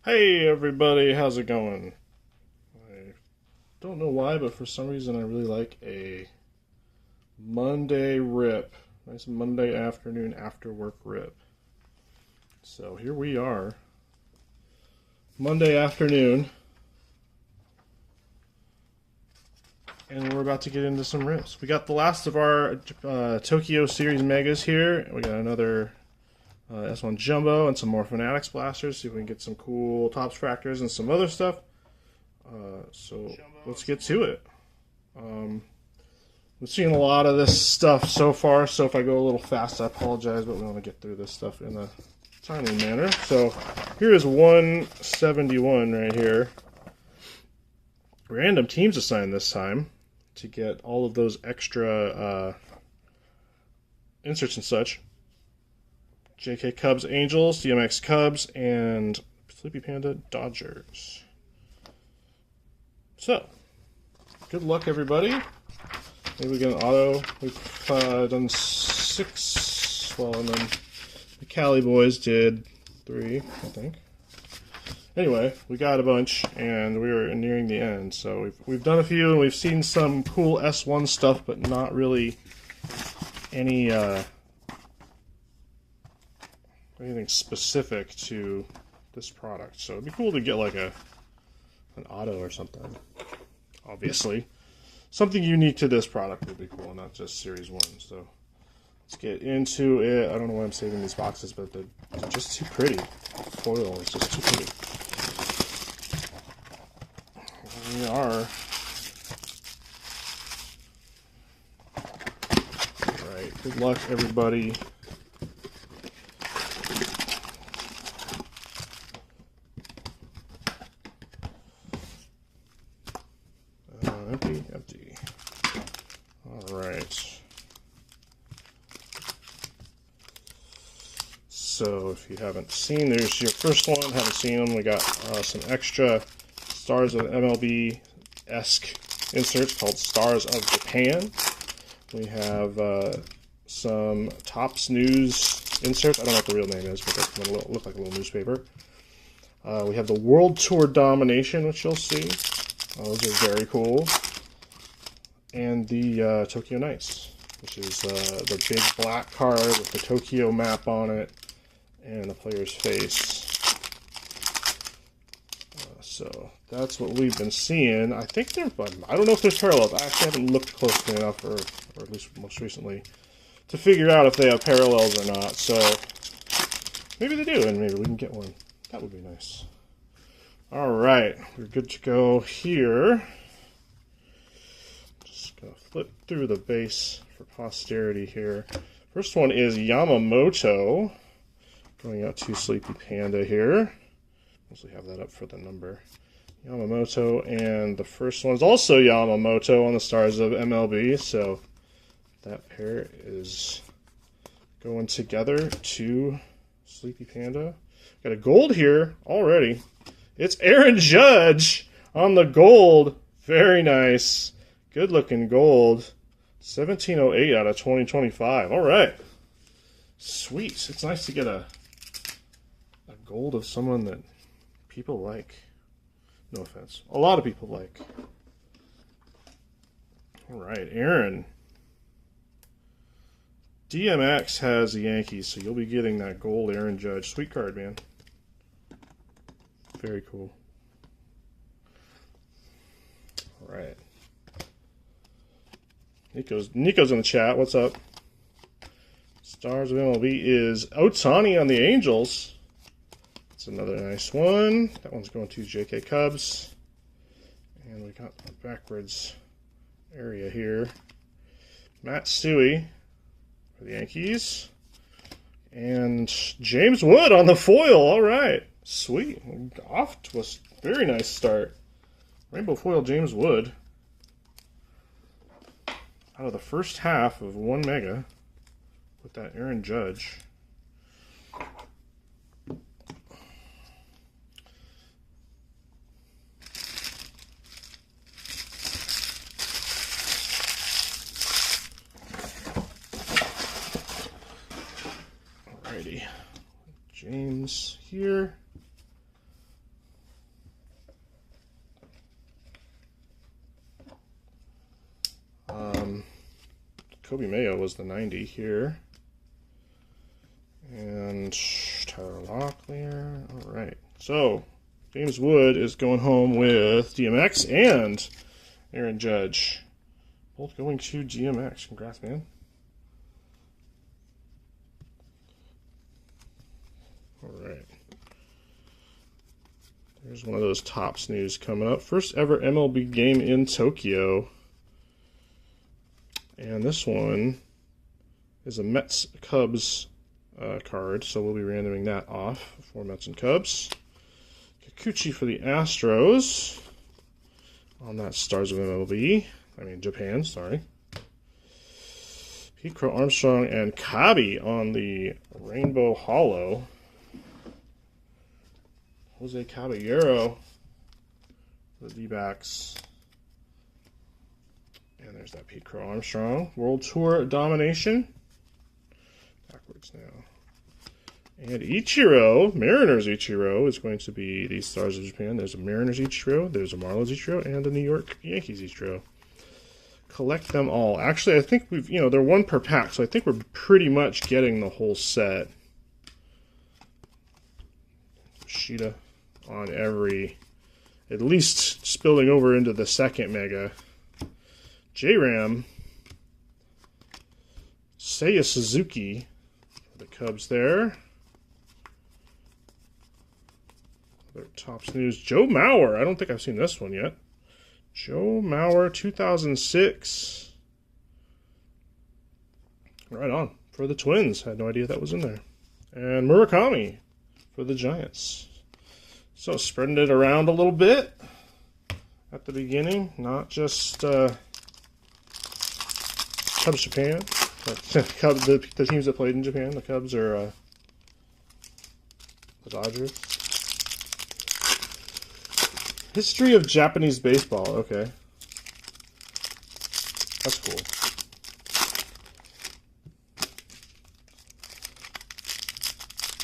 Hey everybody, how's it going? I don't know why, but for some reason I really like a Monday rip. Nice Monday afternoon after work rip. So here we are, Monday afternoon, and we're about to get into some rips. We got the last of our Tokyo Series Megas here. We got another S1 Jumbo and some more Fanatics blasters. See if we can get some cool Topps Fractors and some other stuff. So let's get to it. We've seen a lot of this stuff so far, so if I go a little fast, I apologize, but we want to get through this stuff in a timely manner. So here is 171 right here. Random teams assigned this time to get all of those extra inserts and such. JK Cubs Angels, DMX Cubs, and Sleepy Panda Dodgers. So, good luck, everybody. Maybe we get an auto. We've done 6. Well, and then the Cali boys did 3, I think. Anyway, we got a bunch, and we are nearing the end. So we've done a few, and we've seen some cool S1 stuff, but not really any anything specific to this product. So it'd be cool to get like an auto or something. Obviously, something unique to this product would be cool, not just Series 1. So let's get into it. I don't know why I'm saving these boxes, but they're just too pretty. The foil is just too pretty. Here we are. Alright, good luck, everybody. Empty. Alright. So, if you haven't seen, there's your first one. Haven't seen them. We got some extra Stars of MLB-esque inserts called Stars of Japan. We have some Topps News inserts. I don't know what the real name is, but that's going to look like a little newspaper. We have the World Tour Domination, which you'll see. Those are very cool. And the Tokyo Nights, which is the big black card with the Tokyo map on it and the player's face. So that's what we've been seeing. I think I don't know if there's parallels. I actually haven't looked closely enough, or at least most recently, to figure out if they have parallels or not. So maybe they do, and maybe we can get one. That would be nice. All right, we're good to go here. Just gonna flip through the base for posterity here. First one is Yamamoto, going out to Sleepy Panda here. Mostly have that up for the number. Yamamoto, and the first one is also Yamamoto on the Stars of MLB. So that pair is going together to Sleepy Panda. Got a gold here already. It's Aaron Judge on the gold. Very nice. Good looking gold. 1708 out of 2025. All right. Sweet. It's nice to get a gold of someone that people like. No offense. A lot of people like. All right, Aaron. DMX has the Yankees, so you'll be getting that gold Aaron Judge. Sweet card, man. Very cool. All right. Nico's in the chat. What's up? Stars of MLB is Ohtani on the Angels. That's another nice one. That one's going to JK Cubs. And we got the backwards area here. Matt Stewie for the Yankees. And James Wood on the foil. All right. Sweet. Off to a very nice start. Rainbow foil James Wood. Out of the first half of 1 mega with that Aaron Judge. Alrighty. James here. Kobe Mayo was the 90 here. And Tyler Locklear. All right. So, James Wood is going home with DMX and Aaron Judge. Both going to DMX. Congrats, man. All right. There's one of those Topps news coming up. First ever MLB game in Tokyo. And this one is a Mets-Cubs card, so we'll be randoming that off for Mets and Cubs. Kikuchi for the Astros on that Stars of MLB. I mean, Japan, sorry. Pete Crow Armstrong and Kabi on the Rainbow Hollow. Jose Caballero for the D-backs. And there's that Pete Crow Armstrong. World Tour domination. Backwards now. And Ichiro, Mariners Ichiro, is going to be the Stars of Japan. There's a Mariners Ichiro, there's a Marlins Ichiro, and a New York Yankees Ichiro. Collect them all. Actually, I think we've, they're one per pack, so I think we're pretty much getting the whole set. Sheeta on every, at least spilling over into the second mega. J-Ram, Seiya Suzuki for the Cubs there. Other Topps news, Joe Mauer. I don't think I've seen this one yet. Joe Mauer, 2006. Right on. For the Twins. Had no idea that was in there. And Murakami for the Giants. So spreading it around a little bit at the beginning. Not just Cubs Japan. The teams that played in Japan. The Cubs are the Dodgers. History of Japanese baseball. Okay. That's cool.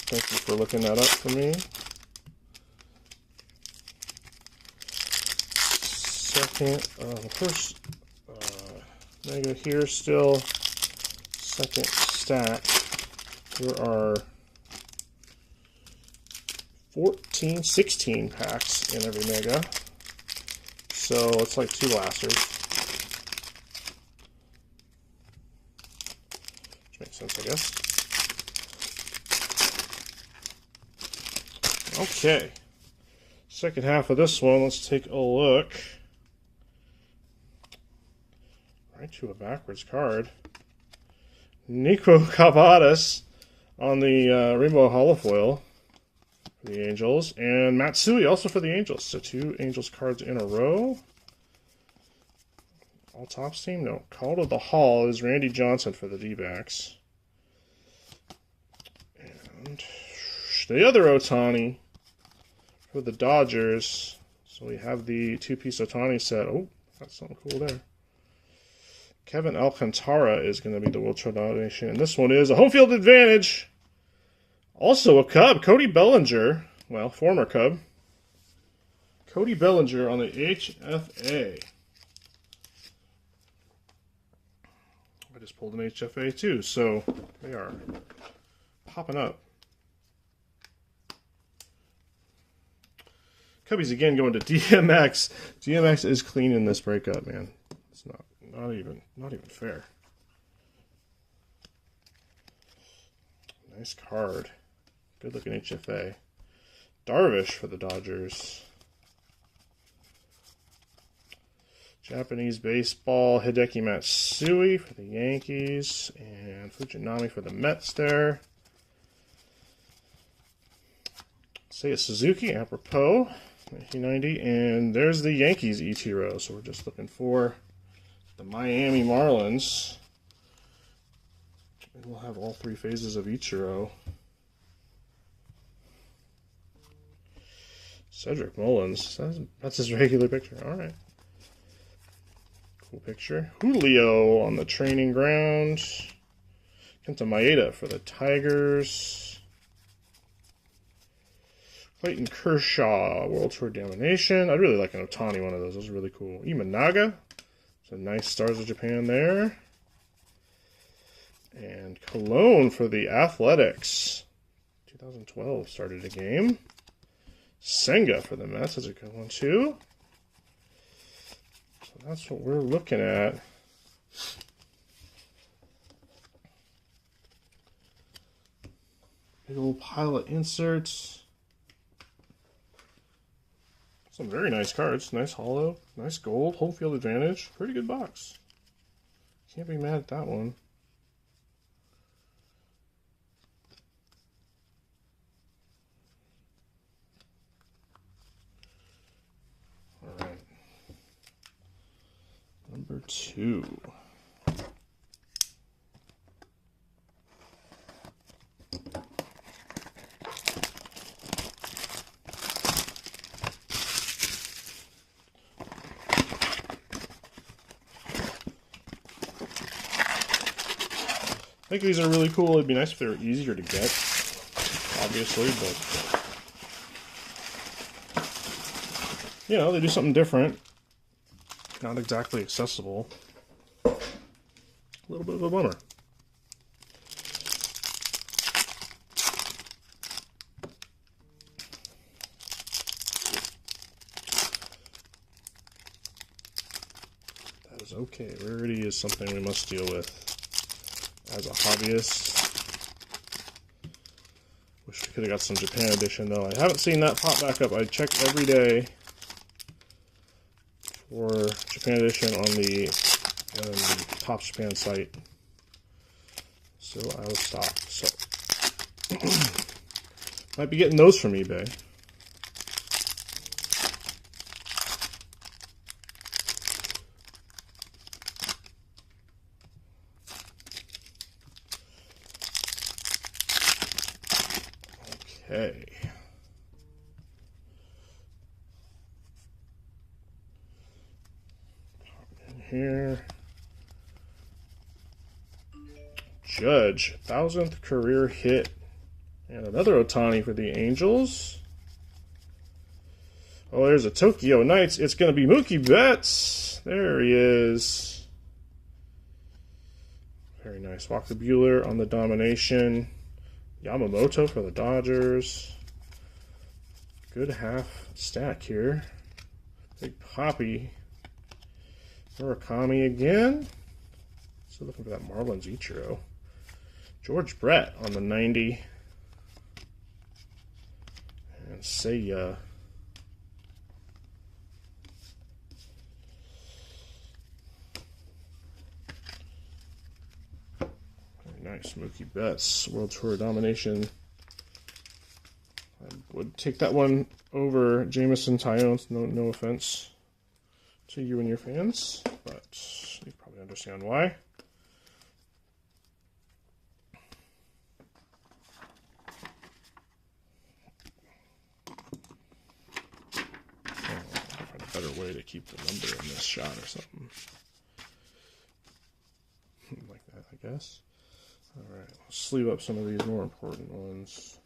Thank you for looking that up for me. Second, the first mega here still. Second stack. Here are 16 packs in every mega. So it's like 2 blasters. Which makes sense, I guess. Okay. Second half of this one, let's take a look. Right to a backwards card. Nico Cavadas on the Rainbow Holofoil for the Angels. And Matsui also for the Angels. So 2 Angels cards in a row. All Topps team? No. Call to the Hall is Randy Johnson for the D-backs. And the other Ohtani for the Dodgers. So we have the 2-piece Ohtani set. Oh, that's something cool there. Kevin Alcantara is going to be the World Tour nomination. And this one is a home field advantage. Also a Cub, Cody Bellinger. Well, former Cub. Cody Bellinger on the HFA. I just pulled an HFA too, so they are popping up. Cubbies again going to DMX. DMX is cleaning this breakup, man. It's not even fair. Nice card. Good looking HFA. Darvish for the Dodgers. Japanese baseball, Hideki Matsui for the Yankees. And Fujinami for the Mets there. Seiya Suzuki, apropos. 1990. And there's the Yankees Ichiro. So we're just looking for the Miami Marlins. And we'll have all 3 phases of Ichiro. Cedric Mullins. That's his regular picture. Alright. Cool picture. Julio on the training ground. Kenta Maeda for the Tigers. Clayton Kershaw, World Tour Domination. I'd really like an Ohtani one of those. Those are really cool. Imanaga. Some nice Stars of Japan there. And Cologne for the Athletics. 2012 started a game. Senga for the Mets. That's a good one, too. So that's what we're looking at. Big old pile of inserts. Some very nice cards. Nice hollow. Nice gold. Home field advantage. Pretty good box. Can't be mad at that one. Alright. Number 2. I think these are really cool. It'd be nice if they were easier to get, obviously, but you know, they do something different. Not exactly accessible. A little bit of a bummer. That is okay. Rarity is something we must deal with as a hobbyist. Wish we could have got some Japan edition, though. I haven't seen that pop back up. I check every day for Japan edition on the Top Japan site. Still out of stock, so might be getting those from eBay. Okay. Pop in here. Judge, 1000th career hit. And another Ohtani for the Angels. Oh, there's a Tokyo Knights. It's going to be Mookie Betts. There he is. Very nice. Walker Buehler on the domination. Yamamoto for the Dodgers. Good half stack here. Big Poppy. Murakami again. Still looking for that Marlins Ichiro. George Brett on the 90. And Seiya. Nice, Mookie Betts, World Tour domination. I would take that one over Jameson Tyone. No offense to you and your fans, but you probably understand why. I'll find a better way to keep the number in this shot or something. Like that, I guess. Alright, let's sleeve up some of these more important ones.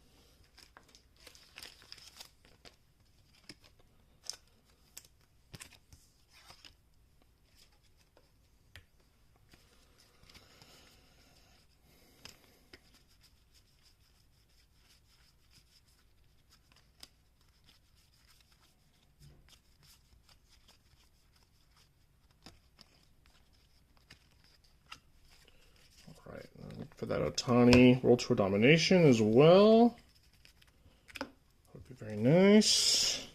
For that Ohtani World Tour domination as well. Would be very nice.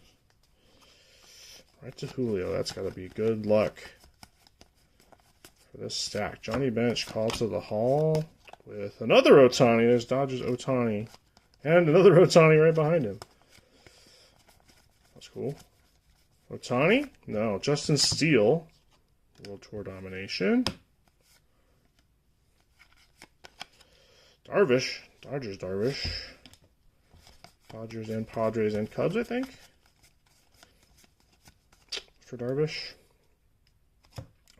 Right to Julio. That's got to be good luck for this stack. Johnny Bench called to the hall with another Ohtani. There's Dodgers Ohtani. And another Ohtani right behind him. That's cool. Ohtani? No. Justin Steele. World Tour domination. Darvish, Dodgers Darvish. Dodgers and Padres and Cubs, I think. For Darvish.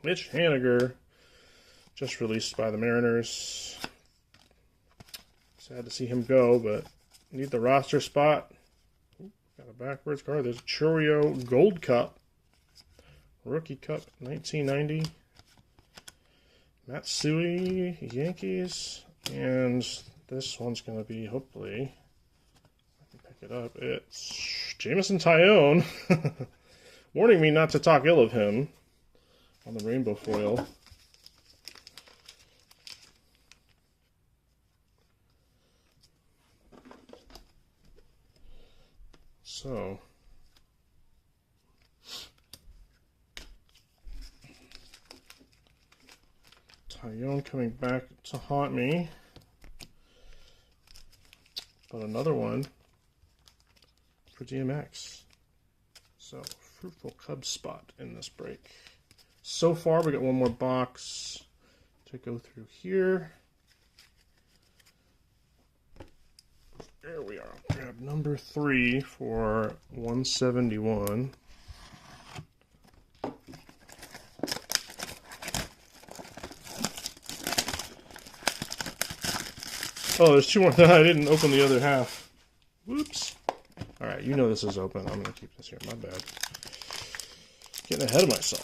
Mitch Haniger, just released by the Mariners. Sad to see him go, but need the roster spot. Ooh, got a backwards card. There's a Choreo Gold Cup. Rookie Cup, 1990. Matsui, Yankees, and this one's going to be, hopefully, I can pick it up. It's Jameson Taillon, warning me not to talk ill of him on the rainbow foil. So, Taillon coming back to haunt me. But another one for DMX. So, fruitful Cubs spot in this break. So far, we got one more box to go through here. There we are. Grab number 3 for 171. Oh, there's 2 more. I didn't open the other half. Whoops. Alright, you know this is open. I'm going to keep this here. My bad. Getting ahead of myself.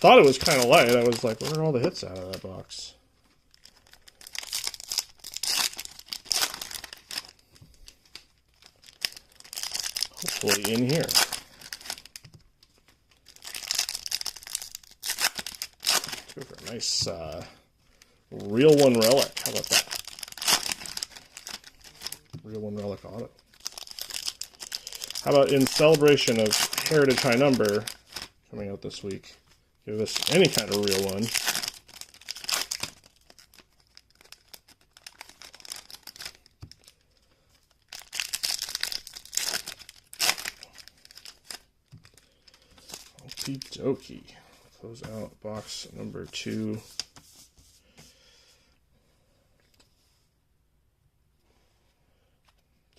Thought it was kind of light. I was like, where are all the hits out of that box? Hopefully in here. Let's go for a nice Real One Relic. How about that? Real One Relic auto. How about in celebration of Heritage High Number coming out this week, give us any kind of real one. Okie dokie. Close out box number 2.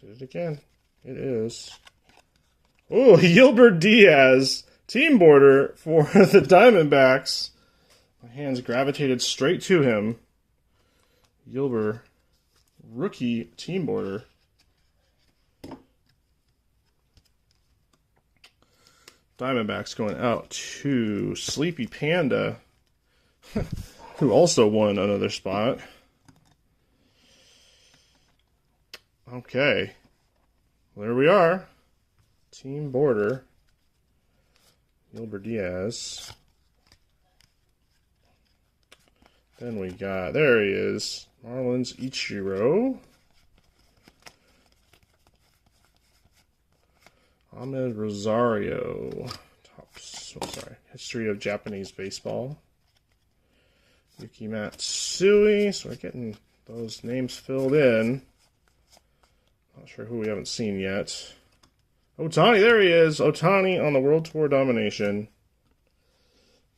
Did it again. It is. Oh, Gilbert Diaz. Team border for the Diamondbacks. My hands gravitated straight to him. Gilbert. Rookie team border. Diamondbacks going out to Sleepy Panda, who also won another spot. Okay. There we are. Team border. Gilbert Diaz. Then we got, there he is, Marlins Ichiro. Ahmed Rosario. History of Japanese baseball. Yuki Matsui. So we're getting those names filled in. Not sure who we haven't seen yet. Ohtani, there he is. Ohtani on the World Tour domination.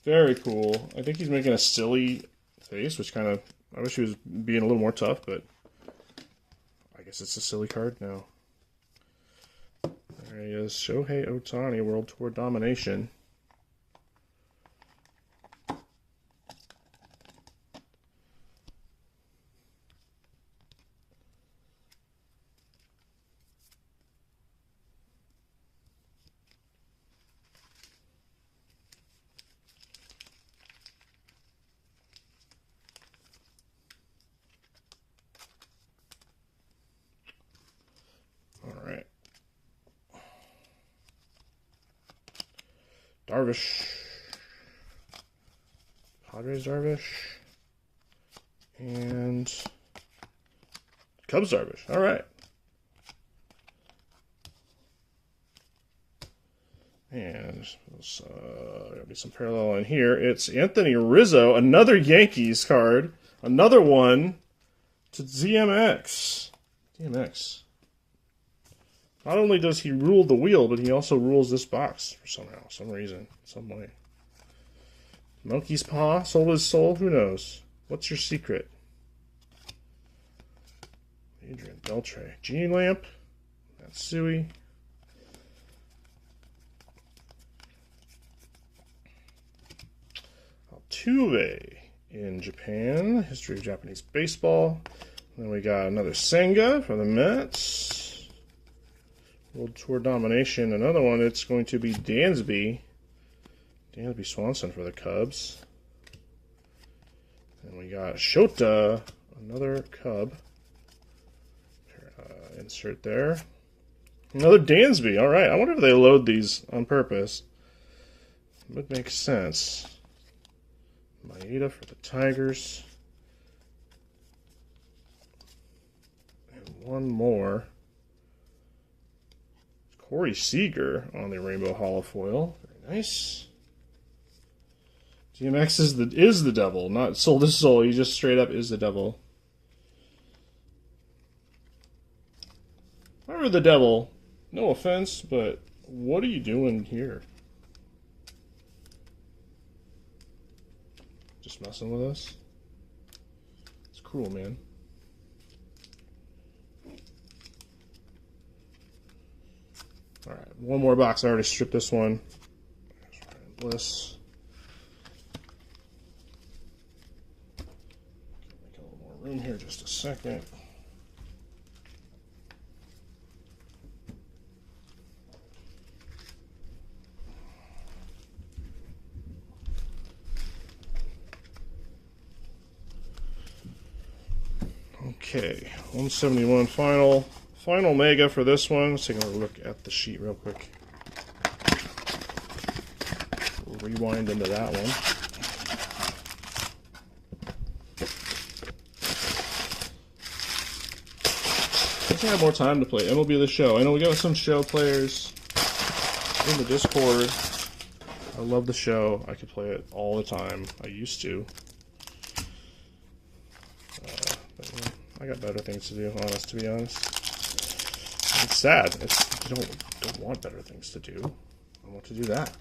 Very cool. I think he's making a silly face, which kind of, I wish he was being a little more tough, but I guess it's a silly card now. There he is. Shohei Ohtani, World Tour domination. Darvish. Padres Darvish. And Cubs Darvish. All right. And there's going to be some parallel in here. It's Anthony Rizzo, another Yankees card. Another one to DMX. DMX. Not only does he rule the wheel, but he also rules this box for some reason, some way. Monkey's paw, sold his soul, who knows? What's your secret? Adrian Beltre. Genie Lamp. Matsui. Altuve in Japan. History of Japanese baseball. Then we got another Senga for the Mets. World Tour domination. Another one, it's going to be Dansby Swanson for the Cubs. And we got Shota, another Cub. Insert there. Another Dansby. All right. I wonder if they load these on purpose. Would make sense. Maeda for the Tigers. And one more. Corey Seager on the Rainbow Holofoil. Very nice. DMX is the devil, not soul to soul. He just straight up is the devil. If I were the devil, no offense, but what are you doing here? Just messing with us? It's cool, man. Alright, one more box. I already stripped this one. Bliss. Make a little more room here just a second. Okay, 171 final mega for this one. Let's take a look at the sheet real quick. We'll rewind into that one. I guess I have more time to play MLB The Show. I know we got some show players in the Discord. I love the show. I could play it all the time. I used to. I got better things to do, to be honest. It's sad. You don't want better things to do. I want to do that.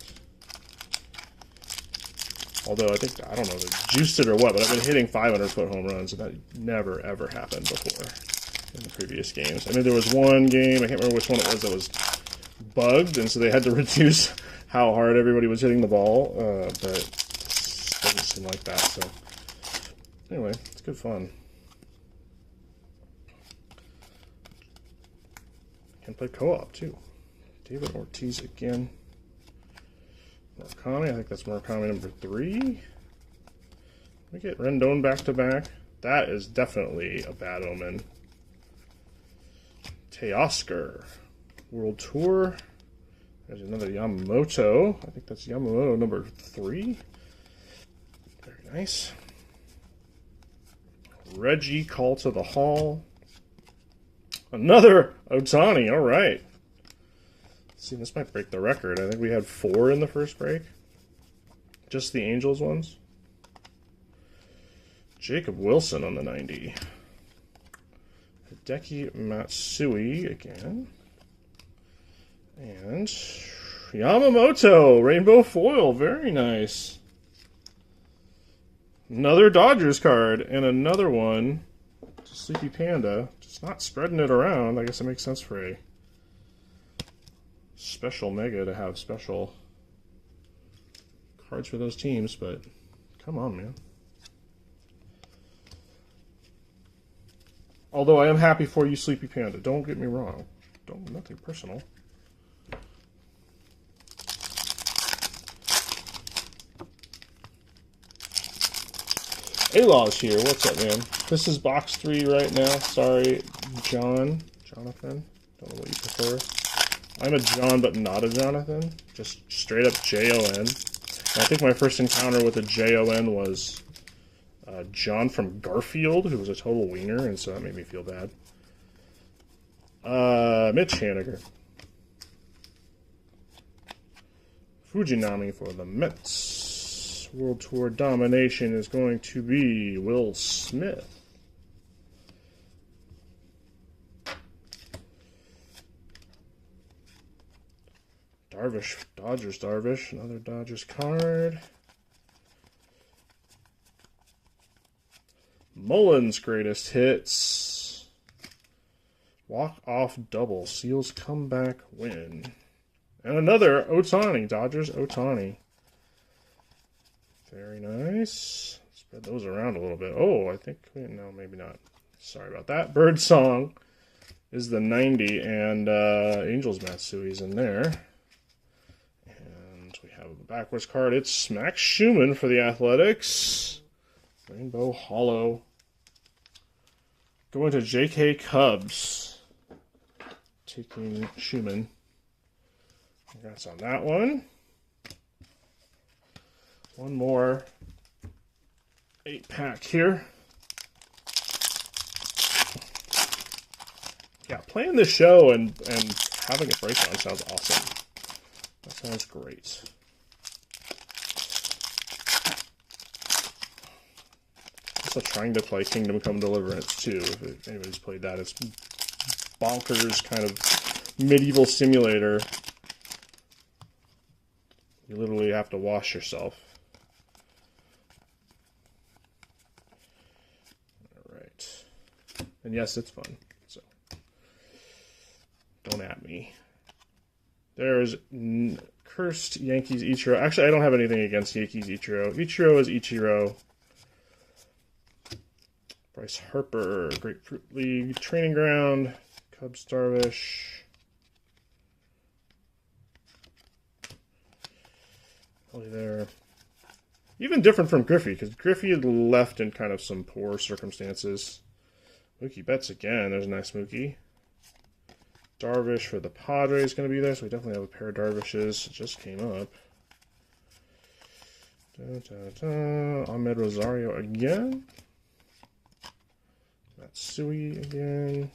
Although I think, I don't know if they juiced it or what, but I've been hitting 500-foot home runs, and that never, ever happened before in the previous games. I mean, there was one game, I can't remember which one it was, that was bugged, and so they had to reduce how hard everybody was hitting the ball, but it doesn't seem like that, so. Anyway, it's good fun. Can play co-op too. David Ortiz again. Murakami, I think that's Murakami number 3. We get Rendon back to back. That is definitely a bad omen. Teoscar. World Tour. There's another Yamamoto. I think that's Yamamoto number 3. Very nice. Reggie, Call to the Hall. Another Ohtani, all right. See, this might break the record. I think we had 4 in the first break. Just the Angels ones. Jacob Wilson on the 90. Hideki Matsui again. And Yamamoto, Rainbow Foil, very nice. Another Dodgers card, and another one. Sleepy Panda. Just not spreading it around. I guess it makes sense for a special mega to have special cards for those teams, but come on, man. Although I am happy for you, Sleepy Panda. Don't get me wrong. Nothing personal. A-Law's here. What's up, man? This is box 3 right now. Sorry, Jonathan. Don't know what you prefer. I'm a John, but not a Jonathan. Just straight up J-O-N. And I think my first encounter with a J-O-N was John from Garfield, who was a total wiener, and so that made me feel bad. Mitch Haniger. Fujinami for the Mets. World Tour domination is going to be Will Smith. Darvish, Dodgers Darvish, another Dodgers card. Mullins greatest hits. Walk-off double, Seals comeback win. And another Ohtani, Dodgers Ohtani. Very nice. Spread those around a little bit. Oh, I think, no, maybe not. Sorry about that. Birdsong is the 90, and Angels Matsui's in there. And we have a backwards card. It's Max Schumann for the Athletics. Rainbow Hollow. Going to JK Cubs. Taking Schumann. Congrats on that one. One more 8-pack here. Yeah, playing the show and having a breakdown sounds awesome. That sounds great. Also trying to play Kingdom Come Deliverance too. If anybody's played that, it's bonkers kind of medieval simulator. You literally have to wash yourself. Alright. And yes, it's fun. So don't at me. There's Cursed Yankees Ichiro. Actually, I don't have anything against Yankees Ichiro. Ichiro is Ichiro. Bryce Harper, Grapefruit League, Training Ground, Cubs Darvish. Probably there. Even different from Griffey, because Griffey had left in kind of some poor circumstances. Mookie Betts again. There's a nice Mookie. Darvish for the Padres going to be there, so we definitely have a pair of Darvishes. It just came up. Ahmed Rosario again. Matsui again.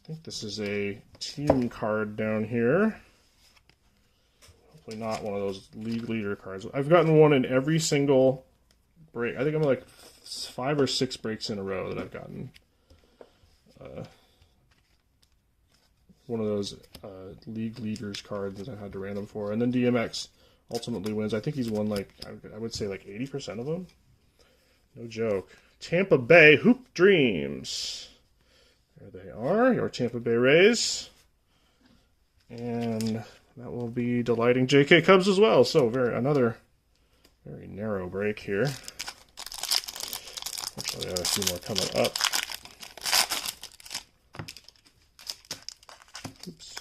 I think this is a team card down here. Hopefully not one of those league leader cards. I've gotten one in every single break. I think I'm like 5 or 6 breaks in a row that I've gotten one of those league leaders cards that I had to random for. And then DMX ultimately wins. I think he's won like, I would say like 80% of them. No joke. Tampa Bay Hoop Dreams. There they are, your Tampa Bay Rays. And that will be delighting JK Cubs as well. So another very narrow break here. Actually, I have a few more coming up. Oops.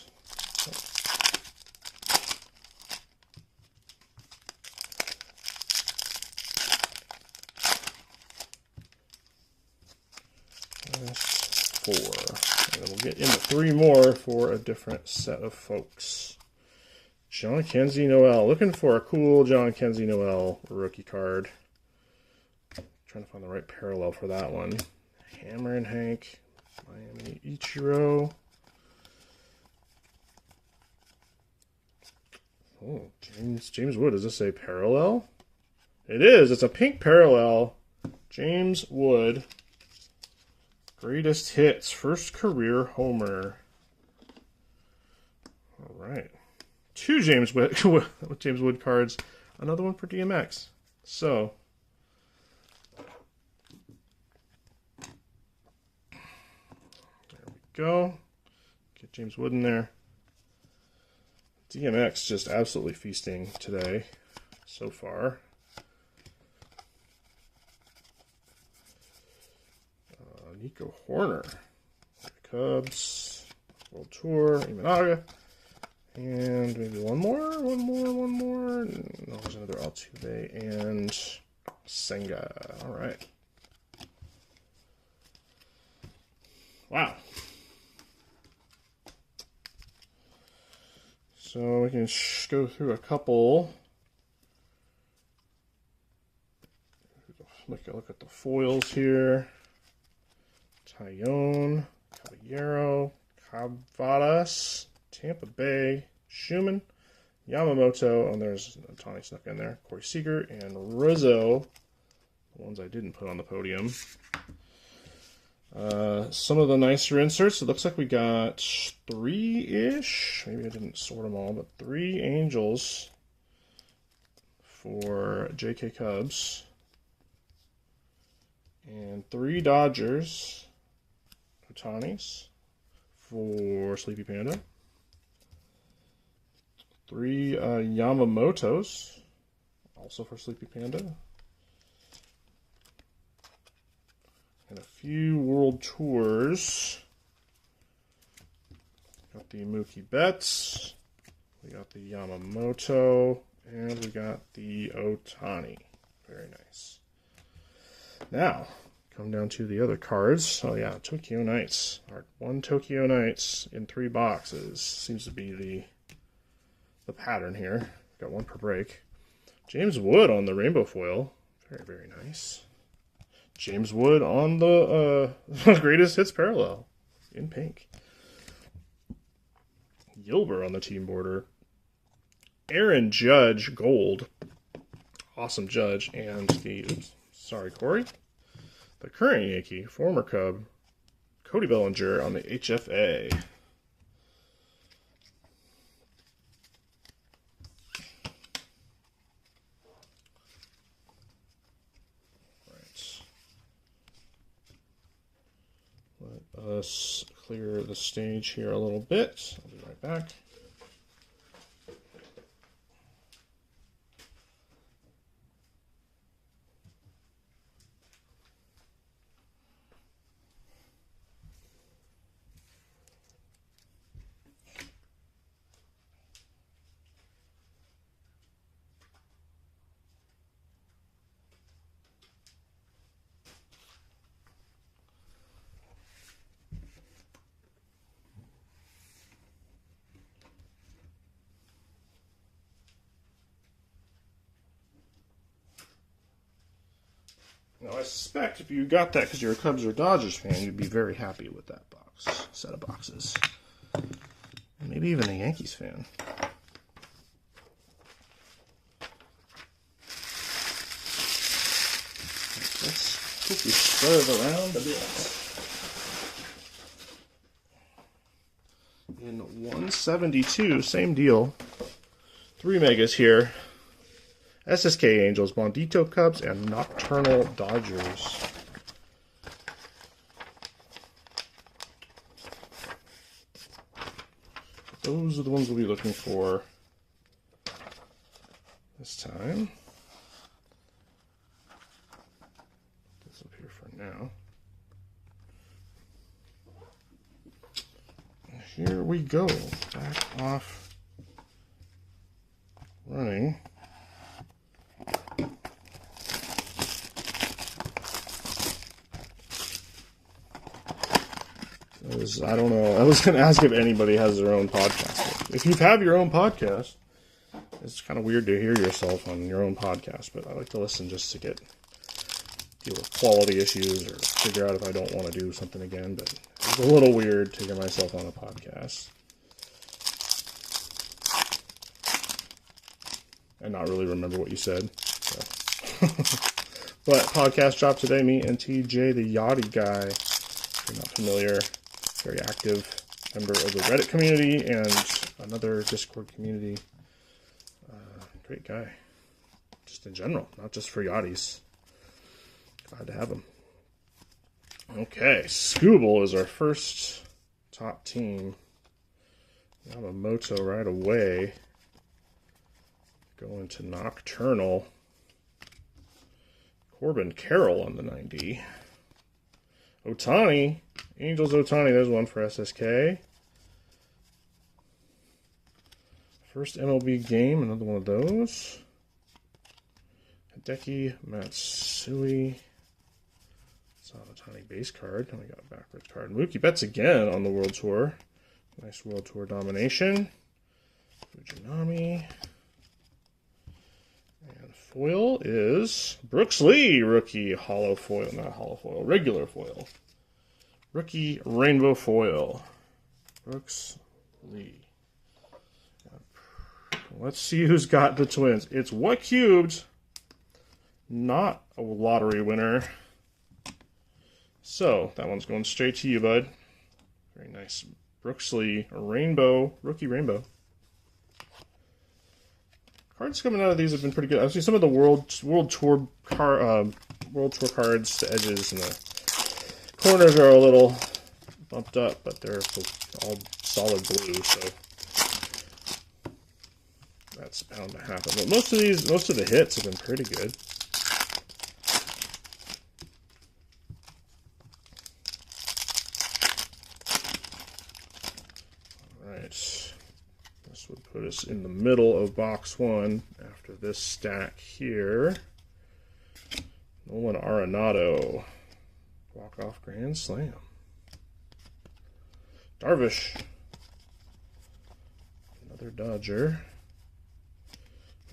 That's 4. And then we'll get into 3 more for a different set of folks. John Kenzie Noel. Looking for a cool John Kenzie Noel rookie card. Trying to find the right parallel for that one. Hammer and Hank. Miami Ichiro. Oh, James Wood. Is this a parallel? It is. It's a pink parallel. James Wood. Greatest hits. First career homer. All right. 2 James Wood cards. Another one for DMX. So there we go. Get James Wood in there. DMX just absolutely feasting today so far. Nico Horner, Cubs, World Tour, Imanaga, and maybe one more. No, there's another Altuve and Senga. All right. Wow. So we can go through a couple. Look at the foils here. Tyone, Caballero, Cavadas, Tampa Bay, Schumann, Yamamoto, and there's Tony snuck in there, Corey Seager, and Rizzo, the ones I didn't put on the podium. Some of the nicer inserts, it looks like we got 3-ish, maybe I didn't sort them all, but 3 Angels for JK Cubs, and 3 Dodgers, Otanis for Sleepy Panda. 3 Yamamotos, also for Sleepy Panda. And a few World Tours. Got the Mookie Betts. We got the Yamamoto And we got the Ohtani. Very nice. Now, come down to the other cards. Oh yeah, Tokyo Knights. Our one Tokyo Knights in 3 boxes. Seems to be the pattern here. Got one per break. James Wood on the rainbow foil. Very, very nice. James Wood on the greatest hits parallel in pink. Gilbert on the team border. Aaron Judge gold. Awesome Judge. And Corey. The current Yankee, former Cub, Cody Bellinger on the HFA. Right. Let us clear the stage here a little bit. I'll be right back. Now, I suspect if you got that because you're a Cubs or Dodgers fan, you'd be very happy with that set of boxes. And maybe even a Yankees fan. Let's quickly spread it around a bit. In 172, same deal. 3 megas here. SSK Angels, Bondito Cubs, and Nocturnal Dodgers. Those are the ones we'll be looking for this time. Put this up here for now. And here we go. Back off running. I don't know. I was going to ask if anybody has their own podcast. If you have your own podcast, it's kind of weird to hear yourself on your own podcast, but I like to listen just to deal with quality issues or figure out if I don't want to do something again, but it's a little weird to hear myself on a podcast. And not really remember what you said. So. But podcast drop today, me and TJ, the Yachty guy. If you're not familiar, very active member of the Reddit community and another Discord community. Great guy. Just in general, not just for Yachties. Glad to have him. Okay, Scooble is our first top team. Yamamoto right away. Going to Nocturnal. Corbin Carroll on the 90. Ohtani. Angels Ohtani. There's one for SSK. First MLB game. Another one of those. Hideki Matsui. It's an Ohtani base card. And we got a backwards card. Mookie Betts again on the World Tour. Nice World Tour domination. Fujinami. And foil is Brooks Lee, rookie hollow foil, not hollow foil, regular foil. Rookie rainbow foil. Brooks Lee. Let's see who's got the Twins. It's What Cubed, not a lottery winner. So that one's going straight to you, bud. Very nice. Brooks Lee, rainbow, rookie rainbow. Cards coming out of these have been pretty good. I've seen some of the World Tour cards. The edges and the corners are a little bumped up, but they're all solid blue, so that's bound to happen. But most of the hits have been pretty good. All right. This would put us in the middle of box one after After this stack here, Nolan Arenado, walk-off grand slam. Darvish, another Dodger.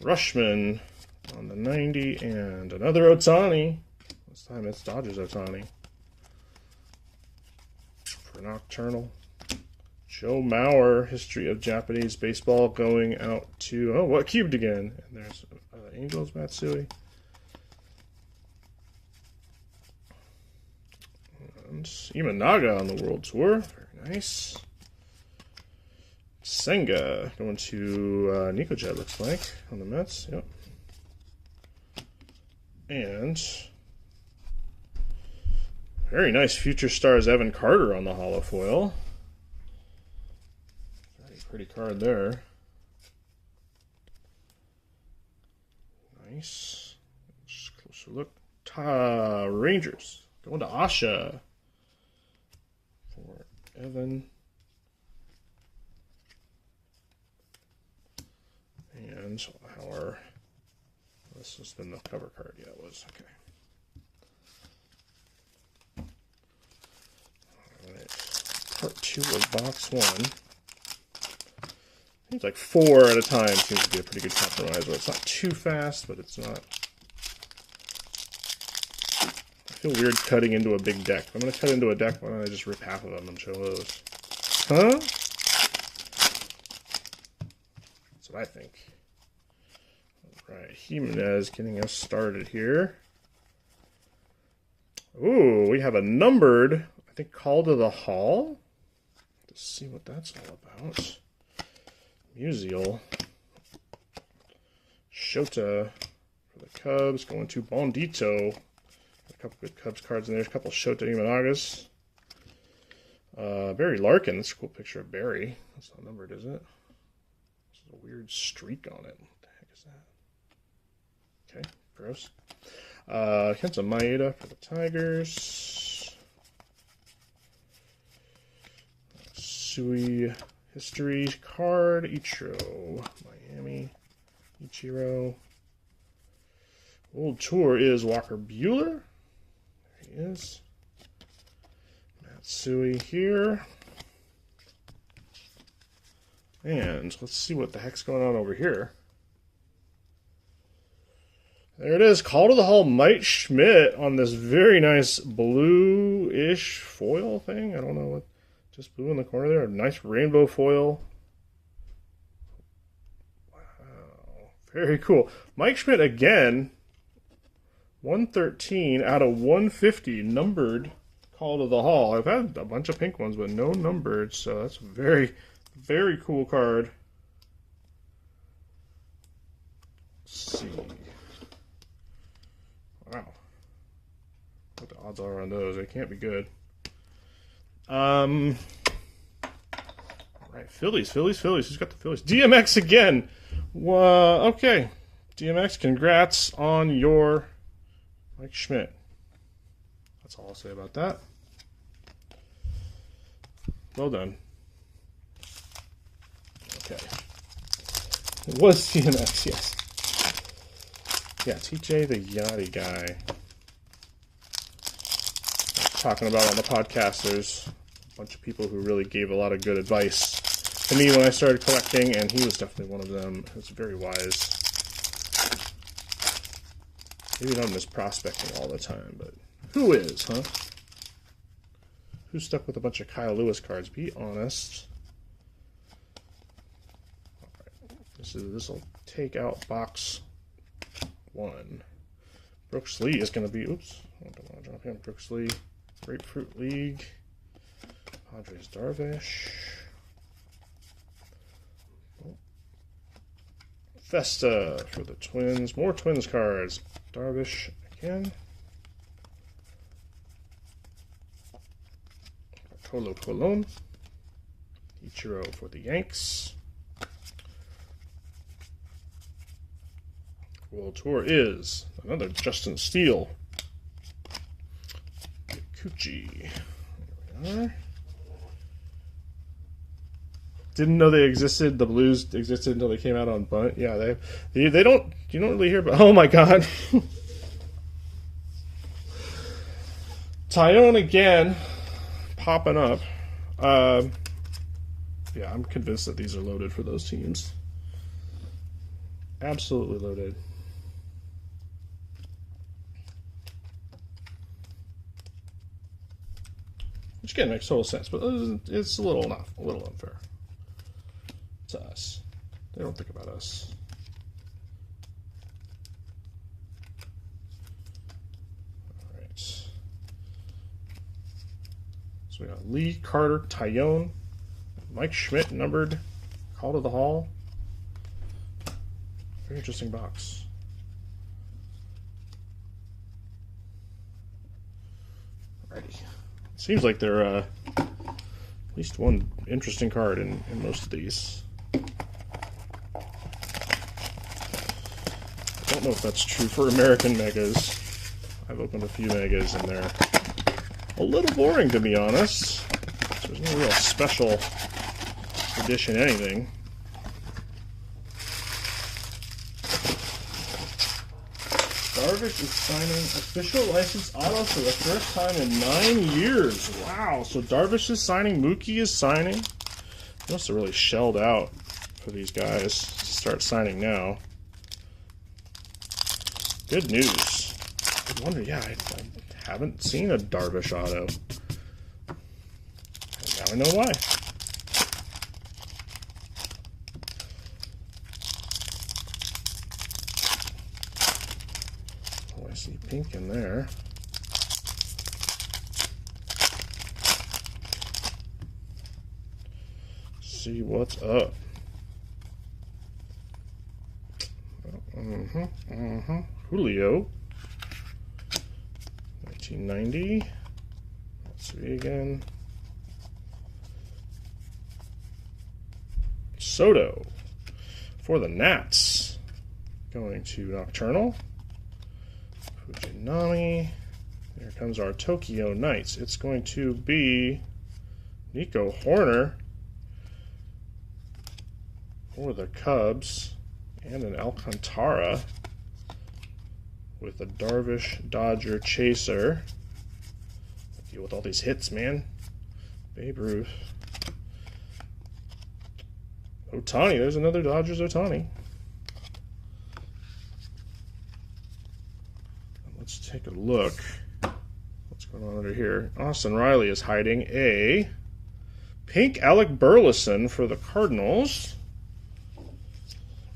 Rushman on the 90, and another Ohtani. This time it's Dodgers Ohtani. For Nocturnal. Joe Mauer, history of Japanese baseball, going out to, oh, what cubed again? And there's Angels, Matsui. And Imanaga on the World Tour. Very nice. Senga going to Nico Jet, looks like, on the Mets. Yep. And very nice Future Stars Evan Carter on the holo foil. Very pretty card there. Nice. Just a closer look. Rangers going to Asha for Evan. And our, this has been the cover card, yeah, it was, okay. Alright, part 2 of box 1. Seems like 4 at a time seems to be a pretty good compromise. Well, it's not too fast, but it's not. I feel weird cutting into a big deck. If I'm going to cut into a deck, why don't I just rip half of them and show those? Huh? That's what I think. Alright, Jimenez getting us started here. Ooh, we have a numbered, I think, Call to the Hall. Let's see what that's all about. Musial. Shota for the Cubs, going to Bondito. A couple good Cubs cards in there. A couple Shota Imanagas. Barry Larkin. That's a cool picture of Barry. That's not numbered, is it? There's a weird streak on it. What the heck is that? Okay, gross. Kenta Maeda for the Tigers. Sui history card. Ichiro. Miami. Ichiro. World Tour is Walker Buehler. There he is. Matsui here. And let's see what the heck's going on over here. There it is. Call to the Hall, Mike Schmidt on this very nice blue-ish foil thing. I don't know what, just blue in the corner there. A nice rainbow foil. Wow. Very cool. Mike Schmidt again. 113 out of 150 numbered Call to the Hall. I've had a bunch of pink ones, but no numbered, so that's a very, very cool card. Let's see. Wow. What the odds are on those? They can't be good. All right, Phillies. Who's got the Phillies? DMX again. Okay. DMX, congrats on your Mike Schmidt. That's all I'll say about that. Well done. Okay. It was DMX, yes. Yeah, TJ the Yachty guy. Talking about on the podcast, there's a bunch of people who really gave a lot of good advice to me when I started collecting, and he was definitely one of them. He was very wise. Maybe not miss prospecting all the time, but who is, huh? Who's stuck with a bunch of Kyle Lewis cards? Be honest. All right. This will take out box 1. Brooks Lee is going to be, oops, I don't want to drop him. Brooks Lee, Grapefruit League, Padres Darvish, Festa for the Twins, more Twins cards, Darvish again, Colo Colon, Ichiro for the Yanks. World Tour is another Justin Steele. Kikuchi. There we are. Didn't know they existed. The Blues existed until they came out on Bunt. Yeah, they don't. You don't really hear about. Oh my God. Tyone again, popping up. Yeah, I'm convinced that these are loaded for those teams. Absolutely loaded. Which again makes total sense, but it's a little unfair to us. They don't think about us. All right. So we got Lee, Carter, Tyone, Mike Schmidt numbered, Call to the Hall. Very interesting box. Alrighty. Seems like there are at least one interesting card in most of these. I don't know if that's true for American Megas. I've opened a few Megas and they're a little boring, to be honest. There's no real special edition anything. Darvish is signing official license auto for the first time in 9 years. Wow, so Darvish is signing, Mookie is signing. They must have really shelled out for these guys to start signing now. Good news. I wonder, yeah, I haven't seen a Darvish auto. Now I know why. Oh, I see pink in there. See what's up. Julio. 1990. Let's see again. Soto for the Nats. Going to Nocturnal. Fujinami. There comes our Tokyo Knights. It's going to be Nico Horner for the Cubs. And an Alcantara with a Darvish Dodger Chaser. Deal with all these hits, man. Babe Ruth. Ohtani, there's another Dodgers Ohtani. Let's take a look. What's going on under here? Austin Riley is hiding a pink Alec Burleson for the Cardinals.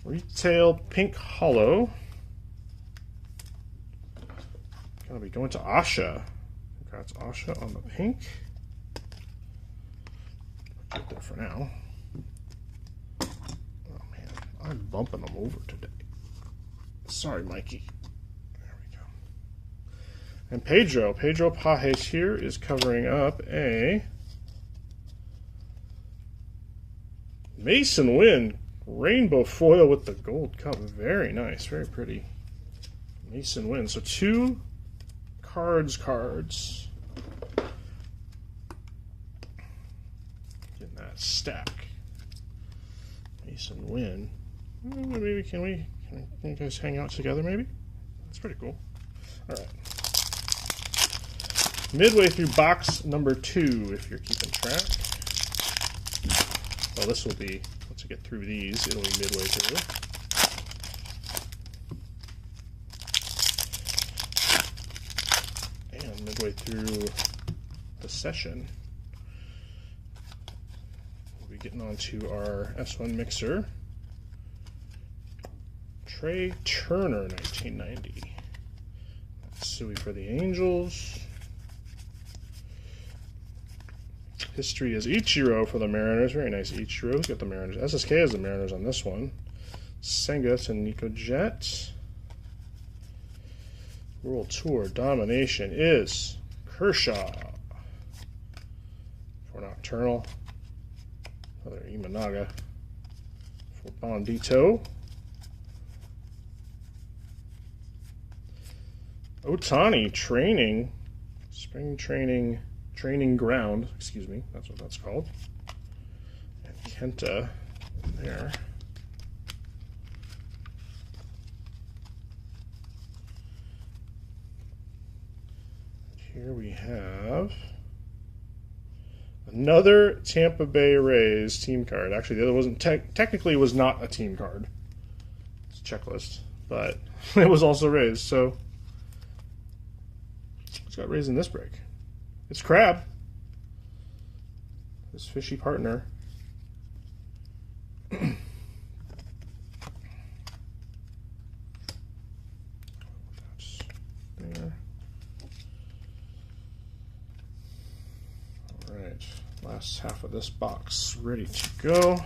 Retail pink hollow. Gonna be going to Asha. Congrats, Asha, on the pink. Get there for now. Oh man, I'm bumping them over today. Sorry, Mikey. There we go. And Pedro Pajes here is covering up a Mason Wynn. Rainbow foil with the gold cup. Very nice. Very pretty. Mason Wynn. So 2 cards. Getting that stack. Mason Wynn. Maybe can you guys hang out together maybe? That's pretty cool. Alright. Midway through box number 2, if you're keeping track. Well, this will be, once I get through these, it'll be midway through. And midway through the session, we'll be getting on to our S1 mixer. Trey Turner, 1990. That's Suey for the Angels. History is Ichiro for the Mariners. Very nice Ichiro. Who's got the Mariners? SSK has the Mariners on this one. Senga to Nico Jet. World Tour domination is Kershaw for Nocturnal. Another Imanaga for Bondito. Ohtani training. Spring training ground, excuse me, that's what that's called. And Kenta in there. Here we have another Tampa Bay Rays team card. Actually, the other wasn't technically was not a team card. It's a checklist, but it was also Rays. So it's got Rays in this break. It's Crab, his fishy partner. That's there. All right, last half of this box ready to go.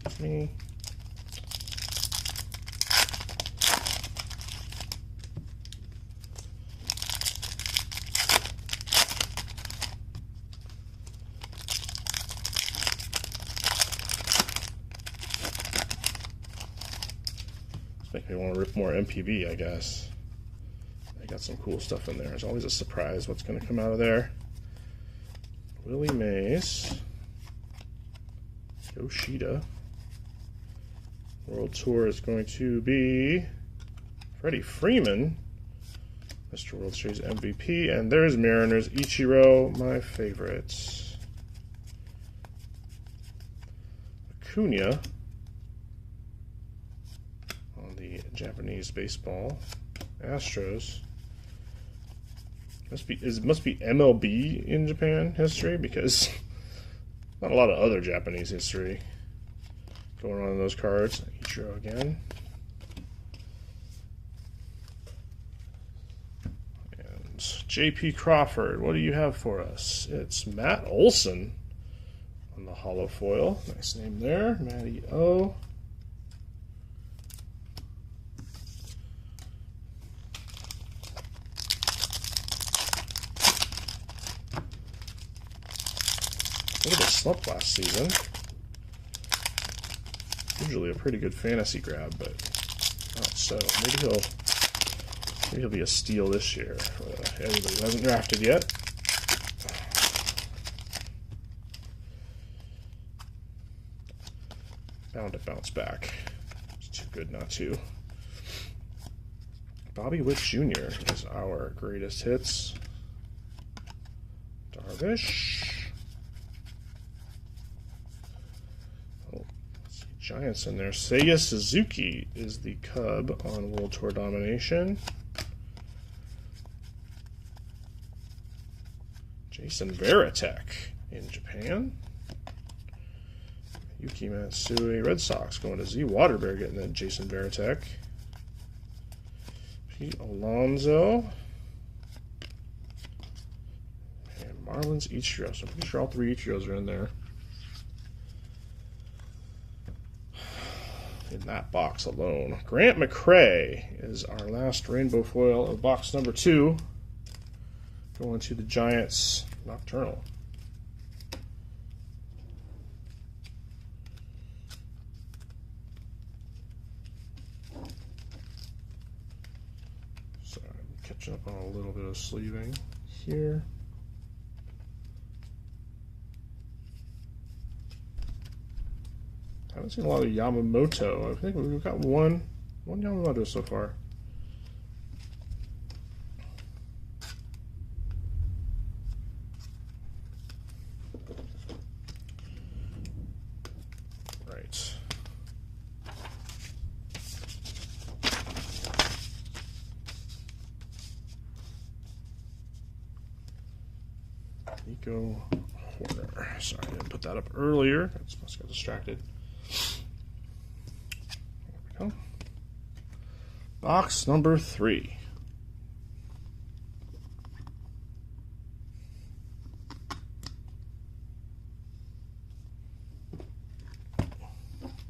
Excuse me. Make me want to rip more MPB, I guess. They got some cool stuff in there. There's always a surprise what's going to come out of there. Willie Mays. Yoshida. World Tour is going to be Freddie Freeman, Mr. World Series MVP. And there's Mariners. Ichiro, my favorite. Acuna. Japanese baseball. Astros. Must be MLB in Japan history, because not a lot of other Japanese history going on in those cards. Ichiro again. And JP Crawford, what do you have for us? It's Matt Olson on the hollow foil. Nice name there. Matty O. A little bit slumped last season. Usually a pretty good fantasy grab, but not so. Maybe he'll be a steal this year for everybody who hasn't drafted yet. Bound to bounce back. It's too good not to. Bobby Witt Jr. is our greatest hits. Darvish. Giants in there. Seiya Suzuki is the Cub on World Tour domination. Jason Varitek in Japan. Yuki Matsui, Red Sox, going to Z Waterbear, getting that Jason Varitek. Pete Alonso. And Marlins Ichiro. So I'm pretty sure all three Ichiros are in there. In that box alone. Grant McCray is our last rainbow foil of box number 2. Going to the Giants Nocturnal. So I'm catching up on a little bit of sleeving here. I haven't seen a lot of Yamamoto. I think we've got one Yamamoto so far. Right. Nico Horner. Sorry, I didn't put that up earlier. I must have got distracted. There we go. Box number 3.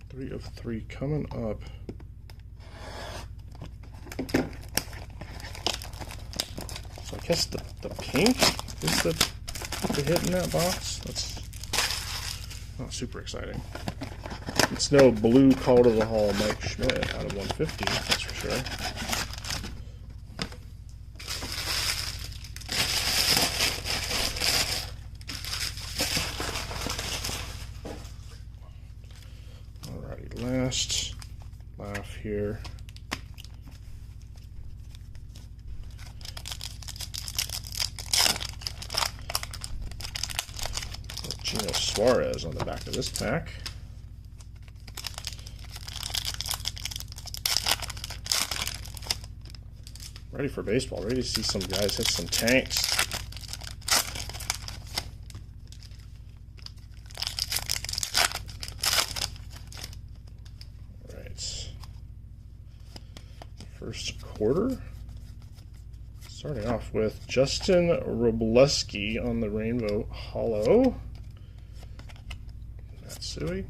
Three of 3 coming up. So I guess the pink is the hit in that box. That's not super exciting. It's no blue call to the hall Mike Schmidt out of 150, that's for sure. here. Gino Suarez on the back of this pack. Ready for baseball. Ready to see some guys hit some tanks. All right. First quarter. Starting off with Justin Robleski on the Rainbow Hollow. Matsui.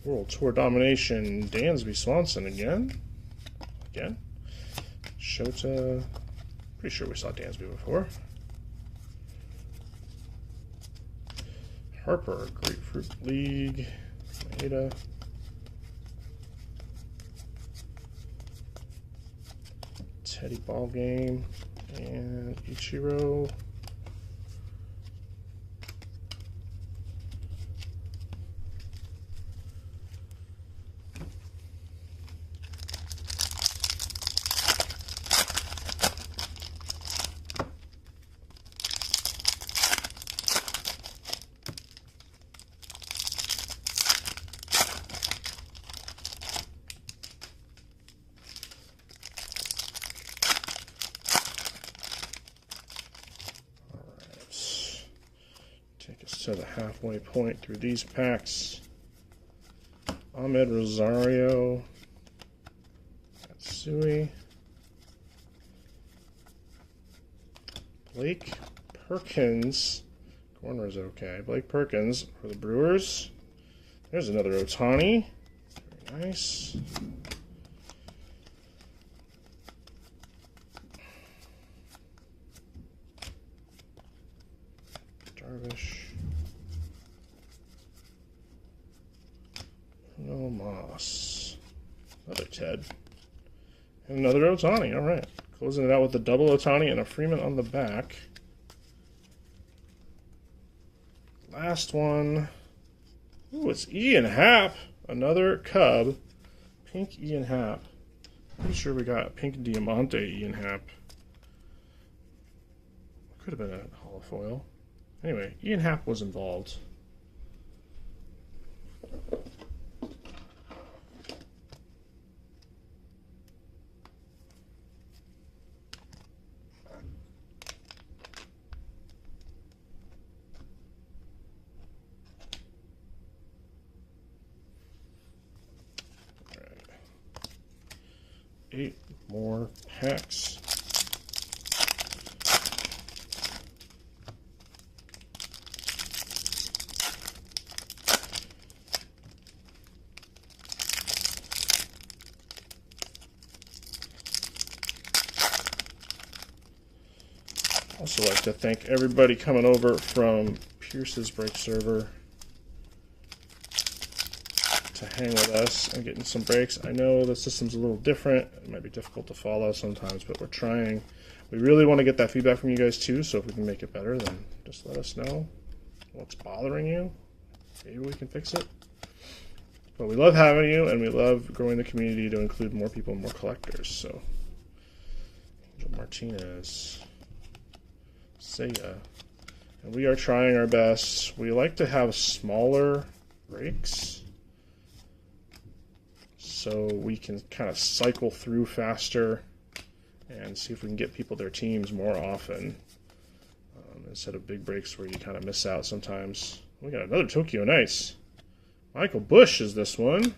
World Tour Domination, Dansby Swanson again. Shota. Pretty sure we saw Dansby before. Harper, Grapefruit League. Maeda. Teddy Ballgame. And Ichiro. Take us to the halfway point through these packs. Ahmed Rosario, Matsui, Blake Perkins, corner is okay. Blake Perkins for the Brewers. There's another Ohtani, very nice. Darvish. No Moss. Another Ted. And another Ohtani. All right. Closing it out with a double Ohtani and a Freeman on the back. Last one. Ooh, it's Ian Happ. Another Cub. Pink Ian Happ. Pretty sure we got Pink Diamante Ian Happ. Could have been a holofoil. Anyway, Ian Happ was involved. All right. 8 more packs. Also like to thank everybody coming over from Pierce's Break server to hang with us and getting some breaks. I know the system's a little different. It might be difficult to follow sometimes, but we're trying. We really want to get that feedback from you guys too, so if we can make it better, then just let us know what's bothering you. Maybe we can fix it. But we love having you, and we love growing the community to include more people and more collectors. So, Angel Martinez. Sega. And we are trying our best. We like to have smaller breaks so we can kind of cycle through faster and see if we can get people their teams more often instead of big breaks where you kind of miss out sometimes. We got another Tokyo Nice. Michael Busch is this one.